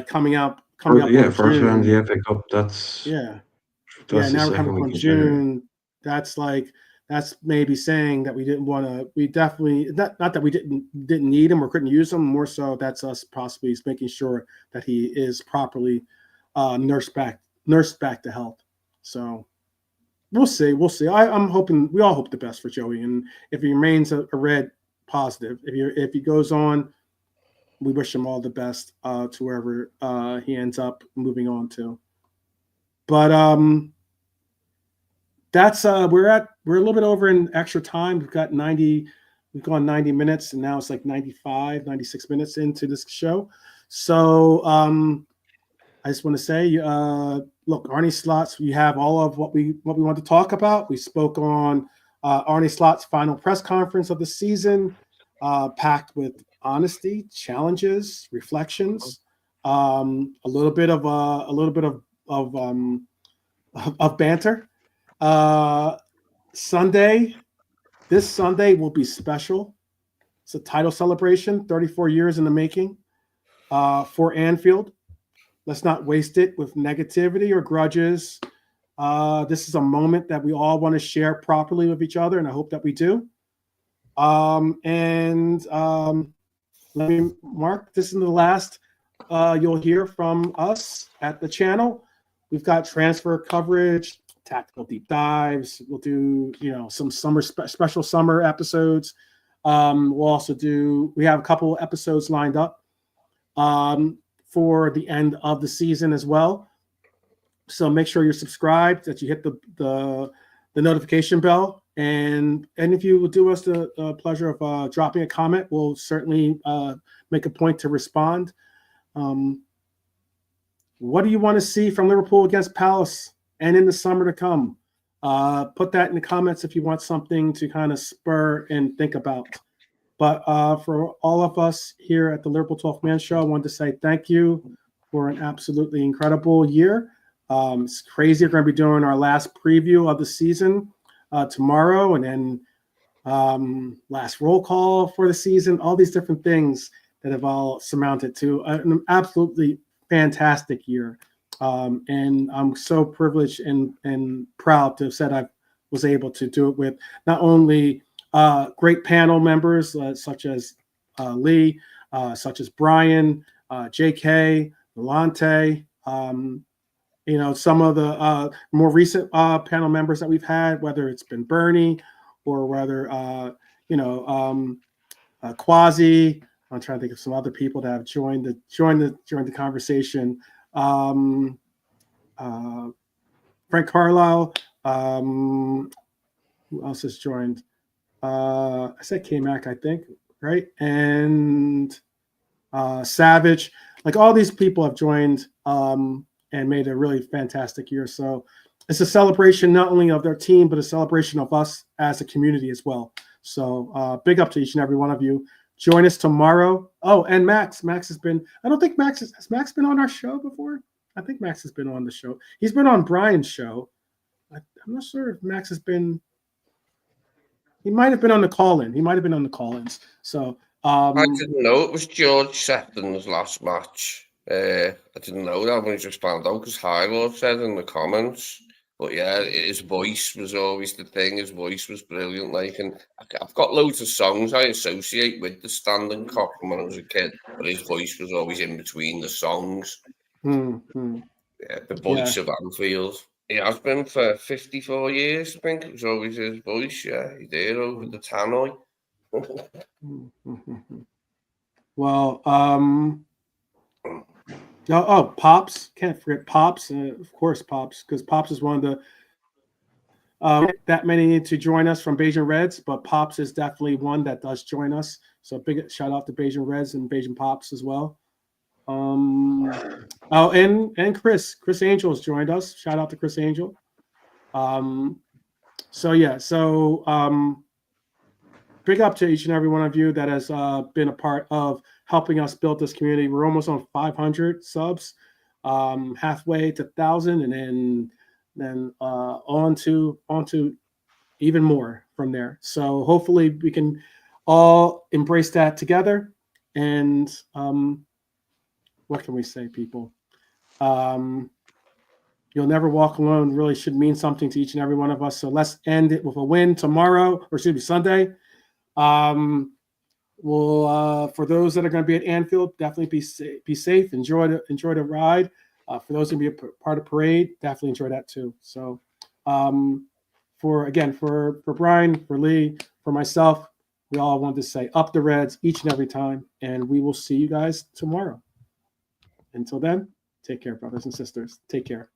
coming up. First round of the FA Cup. That's now the we're coming second from week in June. That's like that's maybe saying that we didn't want to. We definitely not that we didn't need him or couldn't use him. More so, that's us possibly making sure that he is properly nursed back to health. So we'll see. I'm hoping, we all hope the best for Joey, and if he remains a red positive, if he goes on, we wish him all the best to wherever he ends up moving on to. But that's we're a little bit over in extra time. We've gone 90 minutes, and now it's like 96 minutes into this show. So I just want to say, look, Arne Slot's, we have all of what we want to talk about. We spoke on Arne Slot's final press conference of the season, packed with honesty, challenges, reflections, a little bit of banter. This Sunday will be special. It's a title celebration, 34 years in the making for Anfield. Let's not waste it with negativity or grudges. This is a moment that we all want to share properly with each other, and I hope that we do. Let me mark, this is the last you'll hear from us at the channel. We've got transfer coverage, tactical deep dives. We'll do, some special summer episodes. We'll also we have a couple episodes lined up for the end of the season as well. So make sure you're subscribed, that you hit the notification bell. And if you will do us the pleasure of dropping a comment, we'll certainly make a point to respond. What do you want to see from Liverpool against Palace and in the summer to come? Put that in the comments if you want something to kind of spur and think about. But for all of us here at the Liverpool 12th Man Show, I wanted to say thank you for an absolutely incredible year. It's crazy. We're going to be doing our last preview of the season tomorrow, and then last roll call for the season, all these different things that have all surmounted to an absolutely fantastic year. And I'm so privileged and proud to have said I was able to do it with not only great panel members such as Lee, such as Brian, JK, Delonte, some of the more recent panel members that we've had, whether it's been Bernie or whether, Quasi. I'm trying to think of some other people that have joined the conversation. Frank Carlisle. Who else has joined? I said K-Mac, I think, right? And Savage. Like, all these people have joined and made a really fantastic year. So it's a celebration not only of their team, but a celebration of us as a community as well. So big up to each and every one of you. Join us tomorrow. Oh, and Max has been, I don't think has Max been on our show before? I think Max has been on the show. He's been on Brian's show. I'm not sure if Max has been, he might have been on the call-ins. So I didn't know it was George Sefton's last match. I didn't know that when I just found out, because High Lord said in the comments. But yeah, his voice was always the thing. His voice was brilliant. Like, and I've got loads of songs I associate with the Standing Cock from when I was a kid, but his voice was always in between the songs. Mm-hmm. Yeah, the voice of Anfield. He has been for 54 years, I think. It was always his voice. Yeah, he's there over the tannoy. Well, Pops. Can't forget Pops. Of course, Pops, because Pops is one of the that many to join us from Beijing Reds, but Pops is definitely one that does join us. So big shout out to Beijing Reds and Beijing Pops as well. And Chris Angel's joined us. Shout out to Chris Angel. Big up to each and every one of you that has been a part of helping us build this community. We're almost on 500 subs, halfway to 1,000, and then on to even more from there. So hopefully we can all embrace that together. And what can we say, people? You'll never walk alone really should mean something to each and every one of us. So let's end it with a win tomorrow, or excuse me, Sunday. We'll for those that are going to be at Anfield, definitely be safe. Enjoy the ride. For those who be a part of parade, definitely enjoy that too. So, for Brian, for Lee, for myself, we all wanted to say up the Reds each and every time, and we will see you guys tomorrow. Until then, take care, brothers and sisters. Take care.